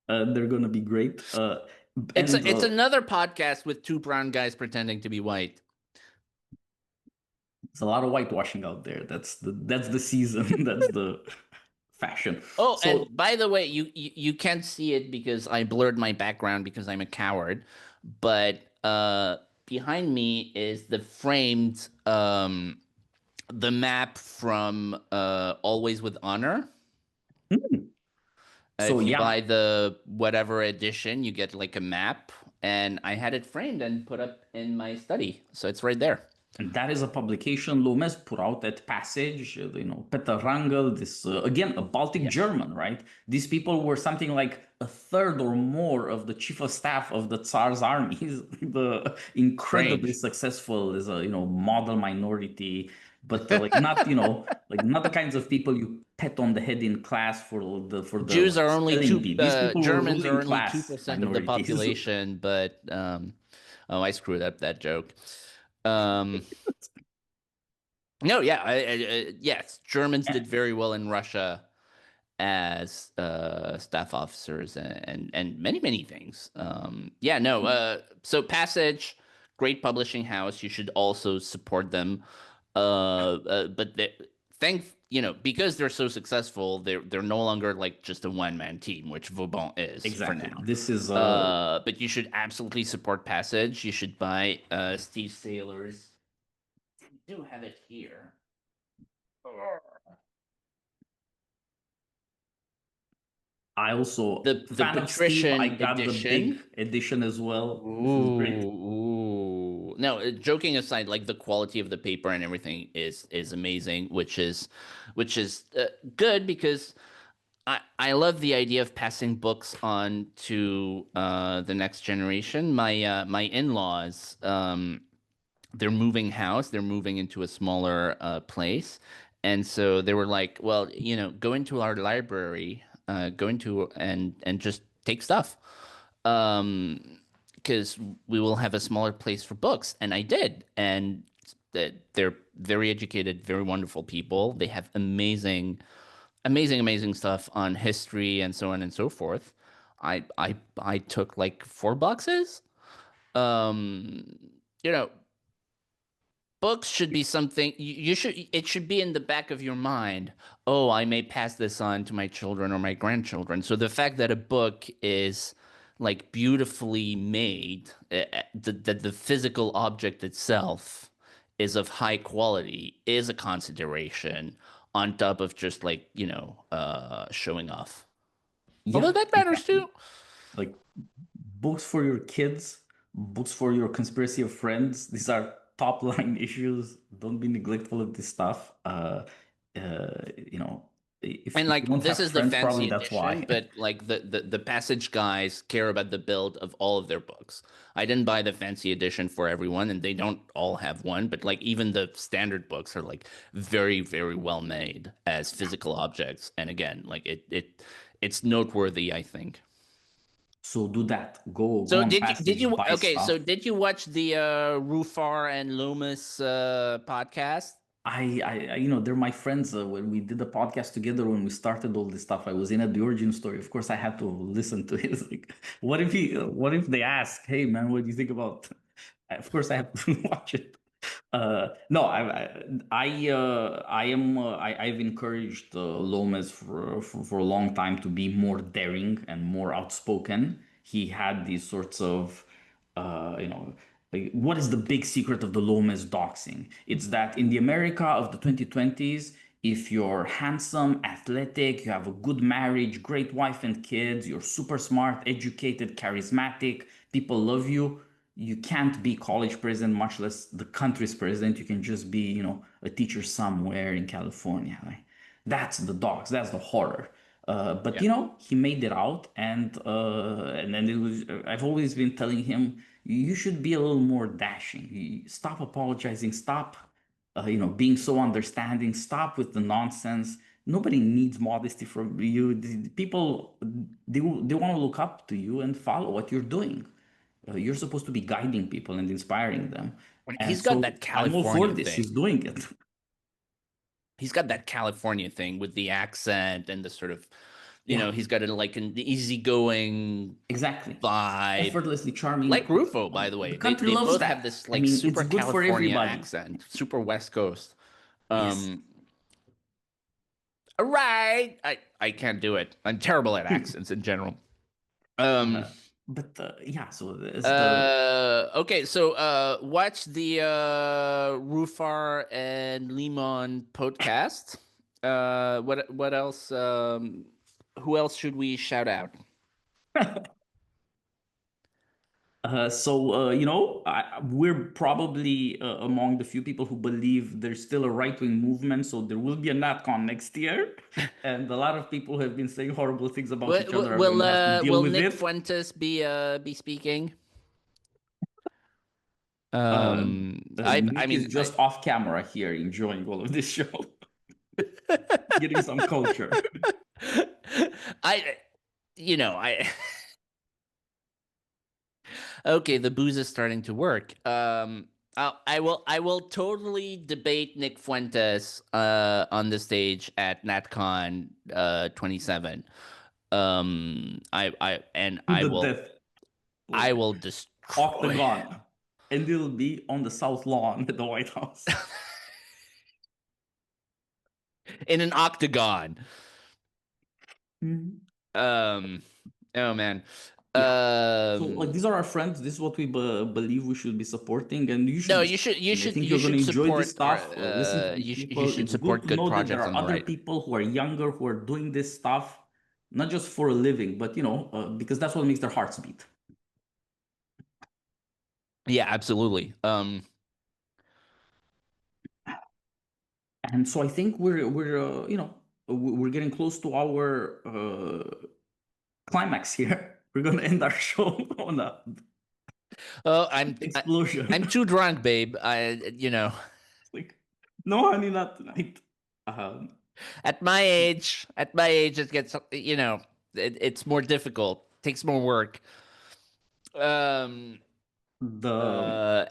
Speaker 1: They're gonna be great.
Speaker 2: It's
Speaker 1: And
Speaker 2: it's another podcast with two brown guys pretending to be white.
Speaker 1: There's a lot of whitewashing out there. That's the season. That's the fashion.
Speaker 2: Oh, and
Speaker 1: So
Speaker 2: by the way, you can't see it because I blurred my background because I'm a coward. But behind me is the framed the map from Always with Honor.
Speaker 1: hmm. So
Speaker 2: If you
Speaker 1: yeah,
Speaker 2: buy the whatever edition, you get like a map, and I had it framed and put up in my study, so it's right there.
Speaker 1: and that is a publication Lomes put out at Passage, Peter Rangel, this, again, a Baltic
Speaker 2: Yeah,
Speaker 1: German, right? These people were something like a third or more of the chief of staff of the Tsar's armies, the incredibly
Speaker 2: strange.
Speaker 1: successful as a, model minority, but like not, like not the kinds of people you pat on the head in class for the
Speaker 2: Jews
Speaker 1: like
Speaker 2: are only
Speaker 1: spelling
Speaker 2: two.
Speaker 1: bee. These people were
Speaker 2: Germans are
Speaker 1: ruling
Speaker 2: only two
Speaker 1: class
Speaker 2: percent of the
Speaker 1: minorities.
Speaker 2: population, but oh, I screwed up that joke. Um, no, yeah, yes, Germans did very well in Russia as staff officers and many things. Yeah, no. So Passage, great publishing house. You should also support them. But thank because they're so successful, they're no longer like just a one man team, which Vauban is for
Speaker 1: Exactly.
Speaker 2: now.
Speaker 1: This is
Speaker 2: But you should absolutely support Passage. You should buy Steve Saylor's. I do have it here.
Speaker 1: I also
Speaker 2: The
Speaker 1: fan of Steve. I
Speaker 2: patrician
Speaker 1: got the big
Speaker 2: edition.
Speaker 1: edition as well. This is great.
Speaker 2: Ooh. No, joking aside, like the quality of the paper and everything is amazing, which is good because I love the idea of passing books on to the next generation. My in-laws they're moving house, they're moving into a smaller place, and so they were like, well, go into our library, go into and just take stuff. Because we will have a smaller place for books. And I did. And they're very educated, very wonderful people. They have amazing stuff on history and so on and so forth. I took like 4 boxes. Um, you know, Books should be something you should it should be in the back of your mind. Oh, I may pass this on to my children or my grandchildren. So the fact that a book is like beautifully made, that the physical object itself is of high quality is a consideration on top of just like, showing off. Although
Speaker 1: Yeah,
Speaker 2: that matters
Speaker 1: exactly.
Speaker 2: too.
Speaker 1: Like books for your kids, books for your conspiracy of friends. These are top line issues. Don't be neglectful of this stuff. You know, if
Speaker 2: And
Speaker 1: if you
Speaker 2: like
Speaker 1: don't
Speaker 2: this
Speaker 1: have
Speaker 2: is the
Speaker 1: friends, probably
Speaker 2: fancy
Speaker 1: that's
Speaker 2: edition,
Speaker 1: why.
Speaker 2: but like the Passage guys care about the build of all of their books. I didn't buy the fancy edition for everyone, and they don't all have one, but like even the standard books are like very well made as physical objects. And again, like it's noteworthy, I think.
Speaker 1: So do that. Go
Speaker 2: So
Speaker 1: on
Speaker 2: did
Speaker 1: Passage,
Speaker 2: you
Speaker 1: buy
Speaker 2: okay, so
Speaker 1: stuff.
Speaker 2: did you watch the Rufar and Loomis podcast?
Speaker 1: They're my friends. When we did the podcast together, when we started all this stuff, I was in at the origin story. Of course, I had to listen to it. It's like, what if they ask, "Hey, man, what do you think about?" Of course, I have to watch it. No, I've encouraged Lomas for a long time to be more daring and more outspoken. He had these sorts of, you know, like, what is the big secret of the Lomas doxing? It's that in the America of the 2020s, if you're handsome, athletic, you have a good marriage, great wife and kids, you're super smart, educated, charismatic, people love you, you can't be college president, much less the country's president. You can just be, a teacher somewhere in California. Right? That's the dogs. That's the horror. But
Speaker 2: Yeah.
Speaker 1: he made it out, and then it was. I've always been telling him you should be a little more dashing. Stop apologizing. Stop, being so understanding. Stop with the nonsense. Nobody needs modesty from you. People, they want to look up to you and follow what you're doing. You're supposed to be guiding people and inspiring them. And
Speaker 2: He's got
Speaker 1: so
Speaker 2: that
Speaker 1: I'm all for
Speaker 2: California
Speaker 1: this.
Speaker 2: thing.
Speaker 1: He's doing it.
Speaker 2: He's got that California thing with the accent and the sort of
Speaker 1: Yeah,
Speaker 2: he's got an easygoing
Speaker 1: exactly.
Speaker 2: vibe,
Speaker 1: Effortlessly charming.
Speaker 2: like Rufo, by the
Speaker 1: The
Speaker 2: way.
Speaker 1: country
Speaker 2: They
Speaker 1: loves
Speaker 2: both have
Speaker 1: that.
Speaker 2: this
Speaker 1: I
Speaker 2: like
Speaker 1: mean,
Speaker 2: super
Speaker 1: it's good for
Speaker 2: California
Speaker 1: everybody.
Speaker 2: accent, super West Coast.
Speaker 1: Yes.
Speaker 2: Um, all right, I can't do it. I'm terrible at accents in general. Um,
Speaker 1: But yeah, so there's the
Speaker 2: okay, so watch the Rufar and Limon podcast. What else? Who else should we shout out?
Speaker 1: we're probably among the few people who believe there's still a right-wing movement, so there will be a NatCon next year, and a lot of people who have been saying horrible things about each other are going to have to deal
Speaker 2: Will
Speaker 1: with
Speaker 2: Nick
Speaker 1: it.
Speaker 2: Fuentes be speaking?
Speaker 1: Uh,
Speaker 2: I
Speaker 1: Nick is
Speaker 2: mean,
Speaker 1: just off camera here, enjoying all of this show, getting some culture.
Speaker 2: I, I. Okay, the booze is starting to work. I will totally debate Nick Fuentes on the stage at NatCon 27.
Speaker 1: To the death,
Speaker 2: I
Speaker 1: like
Speaker 2: will destroy
Speaker 1: octagon, and it'll be on the South Lawn at the White House.
Speaker 2: in an octagon.
Speaker 1: Mhm.
Speaker 2: Oh man.
Speaker 1: Yeah. So, like,
Speaker 2: Um,
Speaker 1: these are our friends. This is what we believe we should be supporting, and you should
Speaker 2: no,
Speaker 1: be supporting. I think
Speaker 2: you
Speaker 1: you're going
Speaker 2: should
Speaker 1: to enjoy this
Speaker 2: support our
Speaker 1: stuff. Listen to these
Speaker 2: you
Speaker 1: people.
Speaker 2: should
Speaker 1: It's good
Speaker 2: support
Speaker 1: to
Speaker 2: good
Speaker 1: know that there
Speaker 2: projects
Speaker 1: are
Speaker 2: on the
Speaker 1: other
Speaker 2: right.
Speaker 1: people who are younger who are doing this stuff, not just for a living, but because that's what makes their hearts beat.
Speaker 2: Yeah, absolutely.
Speaker 1: And so I think we're getting close to our climax here. We're going to end our show on a
Speaker 2: Oh, I'm
Speaker 1: explosion.
Speaker 2: too drunk, babe.
Speaker 1: Like, no, honey, not tonight. Um,
Speaker 2: At my age, it gets, it's more difficult, takes more work. Um,
Speaker 1: the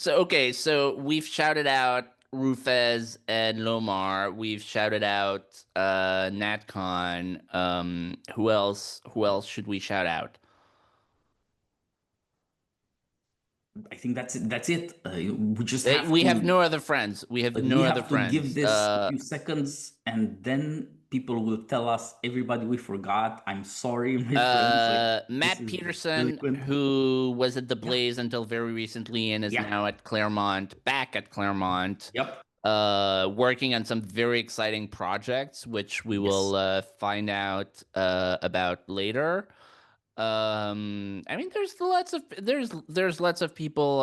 Speaker 2: okay, so we've shouted out Rufez and Lomar. We've shouted out Natcon. Who else should we shout out?
Speaker 1: I think that's it. That's it. We just have
Speaker 2: We have
Speaker 1: to
Speaker 2: no other friends. We have
Speaker 1: like we
Speaker 2: no other
Speaker 1: have to give
Speaker 2: friends.
Speaker 1: this a few seconds, and then people will tell us, everybody, we forgot. I'm sorry, my friends. Like, this
Speaker 2: Matt
Speaker 1: is
Speaker 2: Peterson,
Speaker 1: delinquent.
Speaker 2: who was at the
Speaker 1: Yeah,
Speaker 2: Blaze until very recently and is
Speaker 1: yeah,
Speaker 2: now at Claremont, back at Claremont,
Speaker 1: yep,
Speaker 2: working on some very exciting projects, which we will
Speaker 1: yes.
Speaker 2: find out about later. I mean, there's lots of people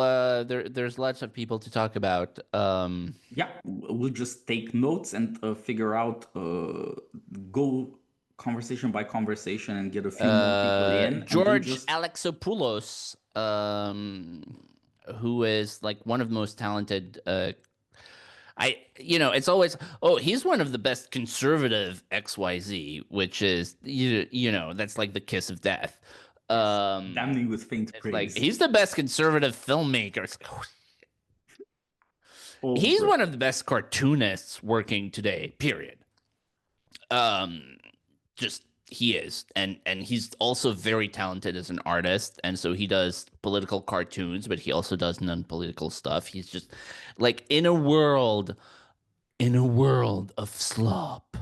Speaker 2: there's lots of people to talk about.
Speaker 1: Yeah, we'll just take notes and figure out, go conversation by conversation and get a few more people in, and then
Speaker 2: George
Speaker 1: just
Speaker 2: Alexopoulos, who is like one of the most talented. It's always, oh, he's one of the best conservative XYZ, which is that's like the kiss of death.
Speaker 1: yes,
Speaker 2: Um,
Speaker 1: damning with faint
Speaker 2: it's like
Speaker 1: praise.
Speaker 2: he's the best conservative filmmaker. It's like, oh,
Speaker 1: Oh,
Speaker 2: he's
Speaker 1: bro.
Speaker 2: one of the best cartoonists working today. Period. Um, just he is, and he's also very talented as an artist, and so he does political cartoons, but he also does non-political stuff. He's just like in a world of slop,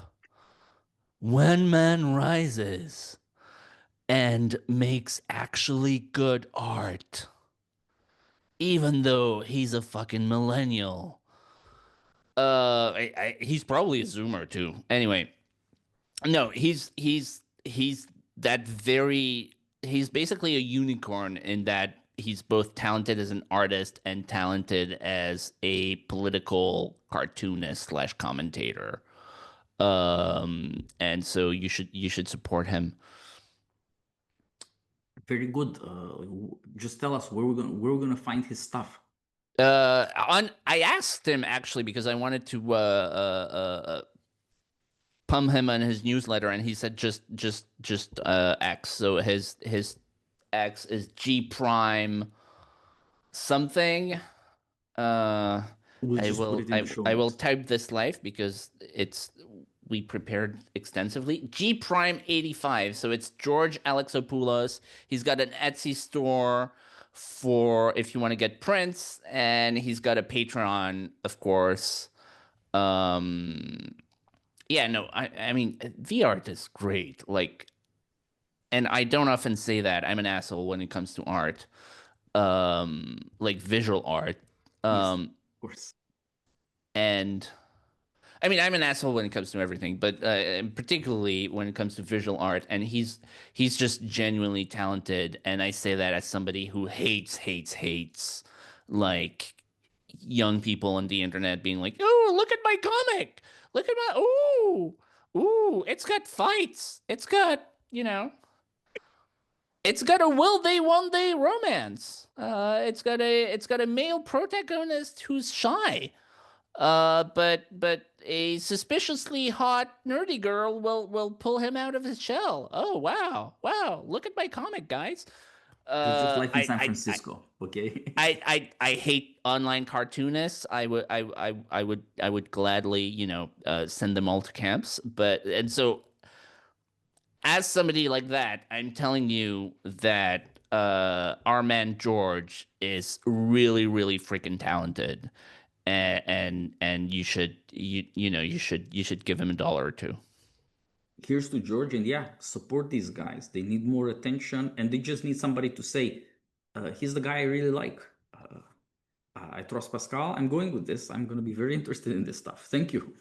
Speaker 2: one man rises and makes actually good art, even though he's a fucking millennial. He's probably a Zoomer too. Anyway, no, he's that very he's basically a unicorn in that he's both talented as an artist and talented as a political cartoonist slash commentator. And so you should support him.
Speaker 1: Very good. Just tell us where we're gonna find his stuff.
Speaker 2: On I asked him actually because I wanted to pump him on his newsletter, and he said just X. So his X is G Prime something. Uh,
Speaker 1: We'll just put it in the show
Speaker 2: I will
Speaker 1: notes.
Speaker 2: type this live because it's we prepared extensively. G Prime 85. So it's George Alexopoulos. He's got an Etsy store for if you want to get prints, and he's got a Patreon, of course. Um, yeah, no, I mean, the art is great. Like, and I don't often say that. I'm an asshole when it comes to art, like visual art.
Speaker 1: Yes,
Speaker 2: Um,
Speaker 1: of course.
Speaker 2: and I mean, I'm an asshole when it comes to everything, but particularly when it comes to visual art. And he's just genuinely talented. And I say that as somebody who hates like young people on the internet being like, "Oh, look at my comic! Look at my ooh, it's got fights. It's got it's got a will they won't they romance. It's got a male protagonist who's shy." But a suspiciously hot nerdy girl will pull him out of his shell. Oh wow! Look at my comic, guys.
Speaker 1: Just
Speaker 2: Uh,
Speaker 1: like in
Speaker 2: I
Speaker 1: San
Speaker 2: I I.
Speaker 1: Francisco, okay?
Speaker 2: I hate online cartoonists. I would gladly send them all to camps. But and so as somebody like that, I'm telling you that our man George is really freaking talented, and you should give him $1 or two.
Speaker 1: Here's to George, and yeah, support these guys. They need more attention, and they just need somebody to say, he's the guy I really like. I trust Pascal. I'm going with this. I'm going to be very interested in this stuff. Thank you.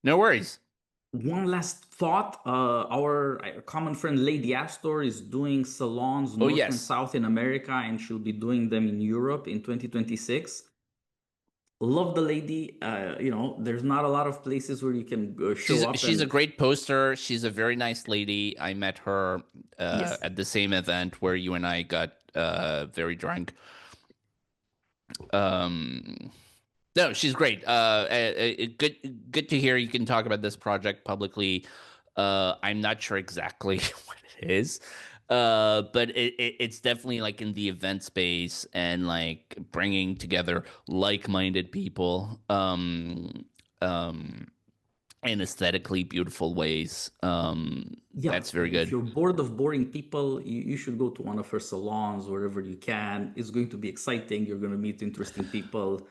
Speaker 2: No worries.
Speaker 1: One last thought. Our common friend Lady Astor is doing salons
Speaker 2: Oh
Speaker 1: north and
Speaker 2: yes,
Speaker 1: south in America, and she'll be doing them in Europe in 2026. Love the lady. There's not a lot of places where you can show
Speaker 2: she's
Speaker 1: up
Speaker 2: she's a
Speaker 1: and
Speaker 2: great poster. She's a very nice lady. I met her
Speaker 1: yes,
Speaker 2: at the same event where you and I got very drunk. Um, No, she's great. Good to hear you can talk about this project publicly. I'm not sure exactly what it is, but it's definitely like in the event space and like bringing together like-minded people, um, in aesthetically beautiful ways.
Speaker 1: yeah.
Speaker 2: That's very
Speaker 1: If
Speaker 2: good.
Speaker 1: you're bored of boring people, you should go to one of her salons wherever you can. It's going to be exciting. You're going to meet interesting people.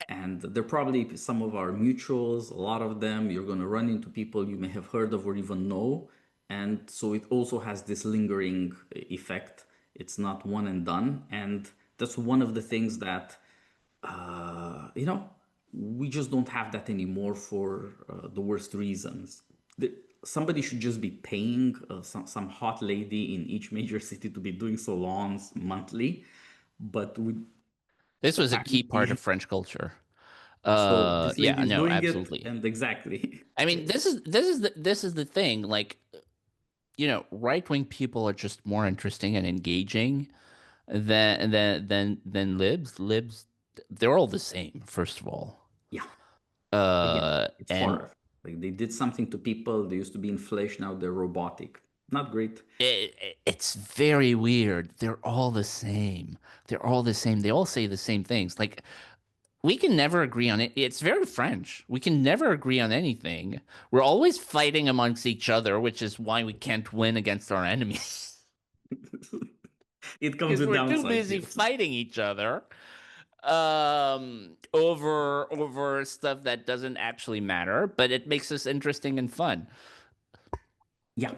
Speaker 1: And they're probably some of our mutuals, a lot of them. You're going to run into people you may have heard of or even know. And so it also has this lingering effect. It's not one and done. And that's one of the things that we just don't have that anymore for the worst reasons. Somebody should just be paying some hot lady in each major city to be doing salons monthly, but
Speaker 2: This was a key part of
Speaker 1: apparently,
Speaker 2: French culture.
Speaker 1: so this lady
Speaker 2: Yeah,
Speaker 1: is
Speaker 2: no,
Speaker 1: doing it,
Speaker 2: absolutely.
Speaker 1: and exactly.
Speaker 2: I mean, this is the thing. Like, right-wing people are just more interesting and engaging than libs. Libs, they're all the same, first of all.
Speaker 1: Yeah, again, it's
Speaker 2: And
Speaker 1: horror. Like they did something to people. They used to be in flesh, now they're robotic. Not great.
Speaker 2: it's very weird. They're all the same. They're all the same. They all say the same things. Like, we can never agree on it. It's very French. We can never agree on anything. We're always fighting amongst each other, which is why we can't win against our enemies.
Speaker 1: It comes
Speaker 2: Because
Speaker 1: with
Speaker 2: we're too
Speaker 1: downsides,
Speaker 2: busy
Speaker 1: yes.
Speaker 2: fighting each other over stuff that doesn't actually matter, but it makes us interesting and fun.
Speaker 1: Yeah.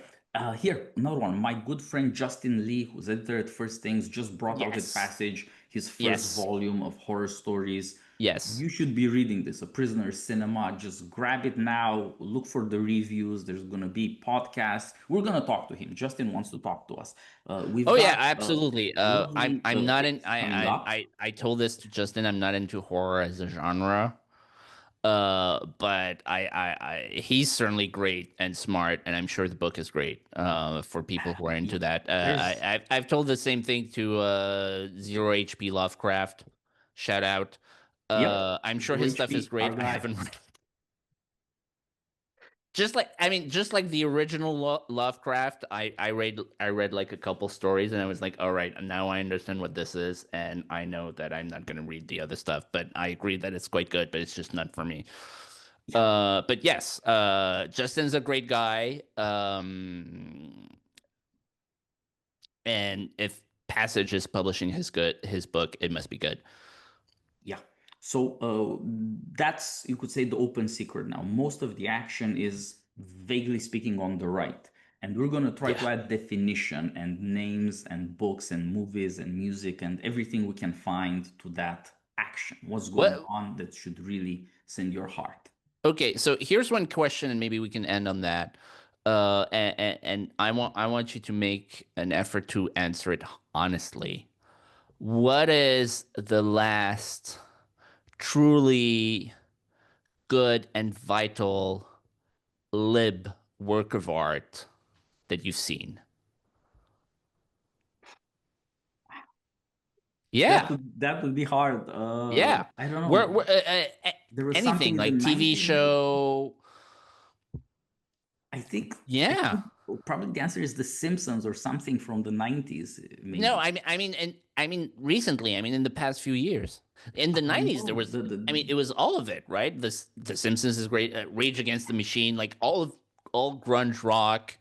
Speaker 1: Here, another one. My good friend Justin Lee, who's editor at First Things, just brought out at
Speaker 2: Yes.
Speaker 1: Passage his first
Speaker 2: Yes.
Speaker 1: volume of horror stories.
Speaker 2: Yes.
Speaker 1: You should be reading this, A Prisoner's Cinema. Just grab it now. Look for the reviews. There's going to be podcasts. We're going to talk to him. Justin wants to talk to us. We've
Speaker 2: Oh yeah,
Speaker 1: got
Speaker 2: absolutely. I'm
Speaker 1: lovely
Speaker 2: I'm not in
Speaker 1: things coming up.
Speaker 2: I told this to Justin, I'm not into horror as a genre. But he's certainly great and smart, and I'm sure the book is great. For people who are into
Speaker 1: Yeah,
Speaker 2: that.
Speaker 1: there's,
Speaker 2: I've told the same thing to Zero HP Lovecraft. Shout out.
Speaker 1: yep,
Speaker 2: I'm sure
Speaker 1: Zero
Speaker 2: his stuff is
Speaker 1: HP, our
Speaker 2: great. I
Speaker 1: guy.
Speaker 2: haven't read just like the original Lovecraft. I read like a couple stories, and I was like, all right, now I understand what this is, and I know that I'm not gonna read the other stuff. But I agree that it's quite good, but it's just not for me.
Speaker 1: Yeah.
Speaker 2: But yes, Justin's a great guy. And if Passage is publishing his book, it must be good.
Speaker 1: Yeah. So that's, you could say, the open secret now. Most of the action is vaguely speaking on the right. And we're going to try
Speaker 2: Yeah.
Speaker 1: to add definition and names and books and movies and music and everything we can find to that action. What's going
Speaker 2: What?
Speaker 1: on that should really send your heart.
Speaker 2: Okay, so here's one question, and maybe we can end on that. And I want you to make an effort to answer it honestly. What is the last truly good and vital lib work of art that you've seen? Yeah,
Speaker 1: That would be hard.
Speaker 2: yeah.
Speaker 1: I don't
Speaker 2: Where,
Speaker 1: know.
Speaker 2: where
Speaker 1: There was something
Speaker 2: anything
Speaker 1: in the
Speaker 2: like TV
Speaker 1: 90s.
Speaker 2: show?
Speaker 1: I
Speaker 2: Yeah.
Speaker 1: think probably the answer is The Simpsons or something from the 90s,
Speaker 2: No,
Speaker 1: maybe.
Speaker 2: and recently, in the past few years. In the 90s, there
Speaker 1: No,
Speaker 2: was, it was all of it, right? The Simpsons is great, Rage Against the Machine, like all grunge rock.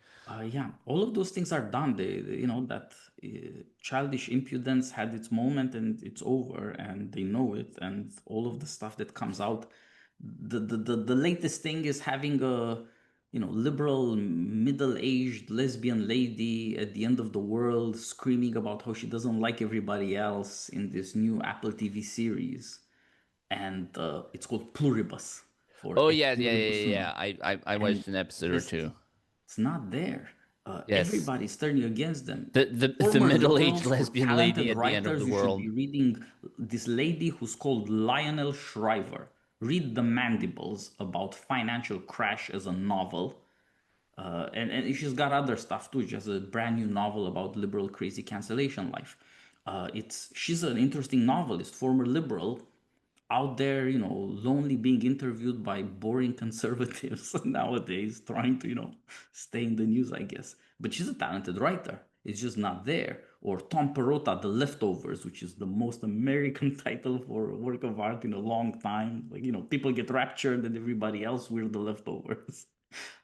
Speaker 1: yeah, all of those things are done. You know, that childish impudence had its moment and it's over, and they know it. And all of the stuff that comes out, the latest thing is having a, you know, liberal middle-aged lesbian lady at the end of the world screaming about how she doesn't like everybody else in this new Apple TV series, and it's called Pluribus for
Speaker 2: Oh
Speaker 1: Et
Speaker 2: yeah, yeah, yeah,
Speaker 1: Pluribus
Speaker 2: yeah,
Speaker 1: Unum,
Speaker 2: yeah. I
Speaker 1: and
Speaker 2: watched an episode or
Speaker 1: just
Speaker 2: two.
Speaker 1: it's not there.
Speaker 2: Yes,
Speaker 1: Everybody's turning against them.
Speaker 2: the
Speaker 1: Former
Speaker 2: middle-aged
Speaker 1: liberals or
Speaker 2: lesbian lady
Speaker 1: talented
Speaker 2: at the end of the
Speaker 1: writers, you should
Speaker 2: world.
Speaker 1: be reading this lady who's called Lionel Shriver. Read The Mandibles about financial crash as a novel. And she's got other stuff too. She has a brand new novel about liberal crazy cancellation life. She's an interesting novelist, former liberal, out there, you know, lonely being interviewed by boring conservatives nowadays, trying to, you know, stay in the news, I guess. But she's a talented writer. It's just not there. Or Tom Perrotta, The Leftovers, which is the most American title for a work of art in a long time. Like, you know, people get raptured and everybody else, we're the leftovers.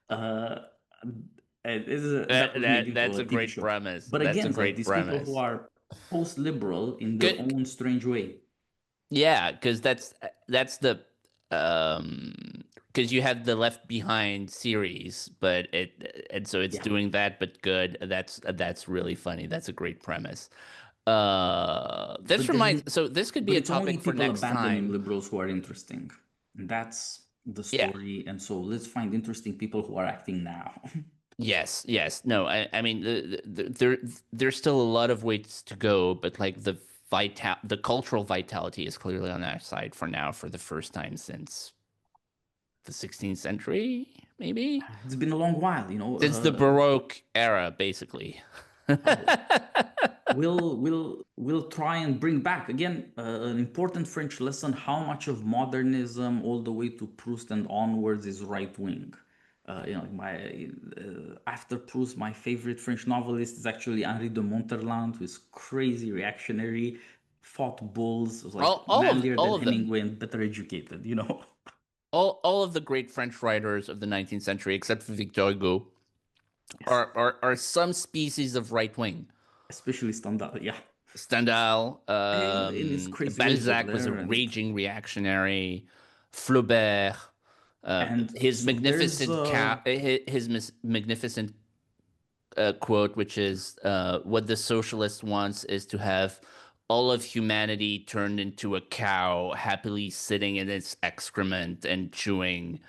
Speaker 1: Uh, that was made into
Speaker 2: That's
Speaker 1: a
Speaker 2: a
Speaker 1: TV
Speaker 2: great
Speaker 1: show.
Speaker 2: premise.
Speaker 1: But
Speaker 2: That's a
Speaker 1: again, it's like
Speaker 2: great
Speaker 1: these people who
Speaker 2: premise.
Speaker 1: are post-liberal in their
Speaker 2: Good.
Speaker 1: own strange way.
Speaker 2: Yeah, because that's the um because you have the Left Behind series, but and so it's
Speaker 1: Yeah.
Speaker 2: doing that, but good. That's really funny. That's a great premise. This
Speaker 1: But there's
Speaker 2: reminds
Speaker 1: this,
Speaker 2: so this could be
Speaker 1: but
Speaker 2: a
Speaker 1: it's only
Speaker 2: topic for
Speaker 1: people
Speaker 2: next
Speaker 1: abandoning
Speaker 2: time.
Speaker 1: liberals who are interesting. And that's the
Speaker 2: Yeah.
Speaker 1: story. And so let's find interesting people who are acting now.
Speaker 2: Yes, yes. No, I mean there's still a lot of ways to go, but like the cultural vitality is clearly on our side for now for the first time since the 16th century, maybe?
Speaker 1: It's been a long while, you know.
Speaker 2: Since the Baroque era, basically.
Speaker 1: Oh, we'll try and bring back again an important French lesson: how much of modernism, all the way to Proust and onwards, is right wing. You know, my after Proust, my favorite French novelist is actually Henri de Monterland, who is crazy reactionary, fought bulls, was like manlier than
Speaker 2: All of them.
Speaker 1: Hemingway and better educated. You know,
Speaker 2: All of the great French writers of the 19th century, except for Victor Hugo,
Speaker 1: yes,
Speaker 2: are some species of right wing.
Speaker 1: especially Stendhal. Yeah,
Speaker 2: Stendhal,
Speaker 1: in his crazy ways,
Speaker 2: Balzac was a
Speaker 1: Baudelaire,
Speaker 2: raging reactionary. Flaubert,
Speaker 1: and
Speaker 2: his
Speaker 1: so there's
Speaker 2: magnificent magnificent quote, which is what the socialist wants is to have all of humanity turned into a cow, happily sitting in its excrement and chewing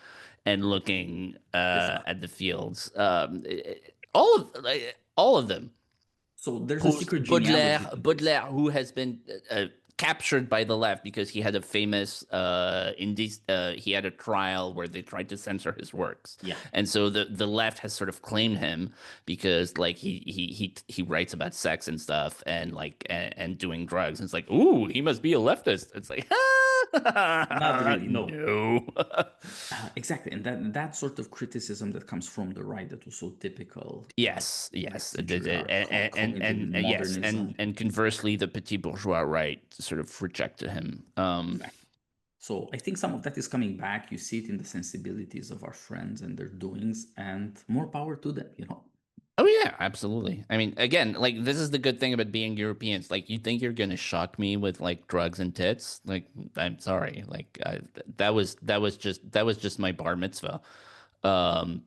Speaker 2: and looking
Speaker 1: this stuff.
Speaker 2: at the fields. All of them.
Speaker 1: So there's a
Speaker 2: Proust,
Speaker 1: secret genealogy to this.
Speaker 2: Baudelaire, who has been captured by the left because he had a famous he had a trial where they tried to censor his works,
Speaker 1: Yeah.
Speaker 2: and so the left has sort of claimed him because like he writes about sex and stuff and like and doing drugs, and it's like, ooh, he must be a leftist. It's like
Speaker 1: Not really, no.
Speaker 2: no.
Speaker 1: Exactly, and that sort of criticism that comes from the right that was so typical
Speaker 2: Yes,
Speaker 1: last
Speaker 2: yes,
Speaker 1: century are cognitive
Speaker 2: yes,
Speaker 1: modernism.
Speaker 2: and conversely, the petit bourgeois right sort of rejected him.
Speaker 1: Exactly. So I think some of that is coming back. You see it in the sensibilities of our friends and their doings, and more power to them, you know.
Speaker 2: Oh yeah, absolutely. I mean, again, like this is the good thing about being Europeans. Like you think you're gonna shock me with like drugs and tits? Like I'm sorry. Like that was just my bar mitzvah. Um,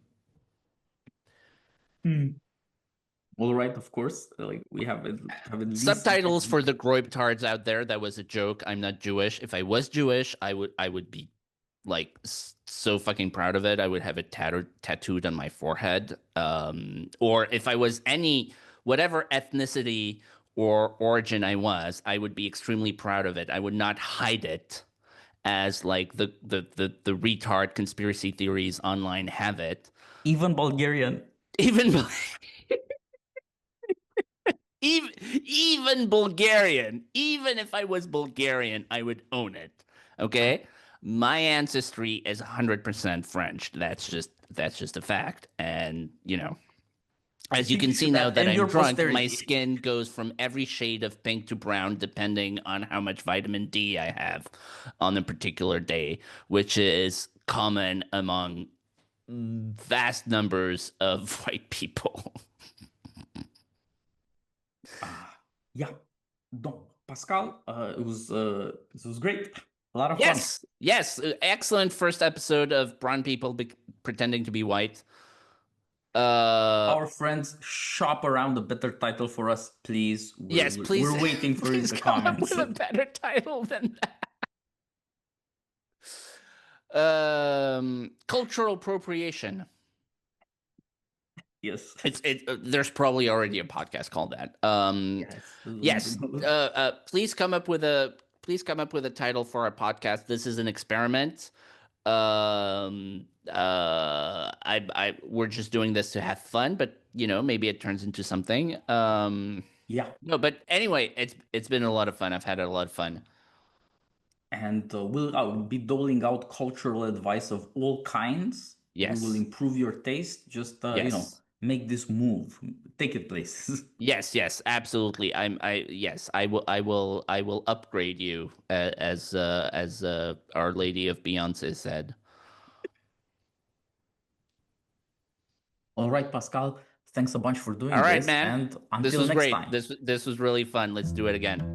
Speaker 1: All right, of course. Like we have at least
Speaker 2: Subtitles for the Groibtards out there. That was a joke. I'm not Jewish. If I was Jewish, I would be like so fucking proud of it. I would have it tattooed on my forehead. Or if I was any whatever ethnicity or origin I would be extremely proud of it. I would not hide it as like the retard conspiracy theories online have it.
Speaker 1: even Bulgarian.
Speaker 2: Even even Bulgarian, even if I was Bulgarian, I would own it. Okay? My ancestry is 100% French. That's just a fact. And,
Speaker 1: I
Speaker 2: as you
Speaker 1: think
Speaker 2: can
Speaker 1: you
Speaker 2: see
Speaker 1: should
Speaker 2: now
Speaker 1: have
Speaker 2: that
Speaker 1: and
Speaker 2: I'm
Speaker 1: your
Speaker 2: drunk, my
Speaker 1: posterity.
Speaker 2: skin goes from every shade of pink to brown depending on how much vitamin D I have on a particular day, which is common among vast numbers of white people.
Speaker 1: Yeah. No, Pascal, it was great. A lot of fun.
Speaker 2: Yes, yes, excellent first episode of brown people pretending to be white.
Speaker 1: Our friends, shop around a better title for us, please.
Speaker 2: Yes, please,
Speaker 1: We're waiting for it in
Speaker 2: please
Speaker 1: the
Speaker 2: come up
Speaker 1: comments.
Speaker 2: with a better title than that. Cultural appropriation.
Speaker 1: Yes.
Speaker 2: There's probably already a podcast called that.
Speaker 1: Yes.
Speaker 2: Yes. Please come up with a title for our podcast. This is an experiment. We're just doing this to have fun, but maybe it turns into something.
Speaker 1: Yeah.
Speaker 2: No, but anyway, it's been a lot of fun. I've had a lot of fun.
Speaker 1: And I'll be doling out cultural advice of all kinds. We will
Speaker 2: Yes.
Speaker 1: improve your taste. Just
Speaker 2: Yes.
Speaker 1: make this move, take it places.
Speaker 2: Yes, yes, absolutely. Yes, I will upgrade you as Our Lady of Beyonce said.
Speaker 1: All right, Pascal. Thanks a bunch for
Speaker 2: All
Speaker 1: doing
Speaker 2: right,
Speaker 1: this,
Speaker 2: man.
Speaker 1: and
Speaker 2: This
Speaker 1: until
Speaker 2: was
Speaker 1: next
Speaker 2: great.
Speaker 1: time.
Speaker 2: This was really fun. Let's do it again.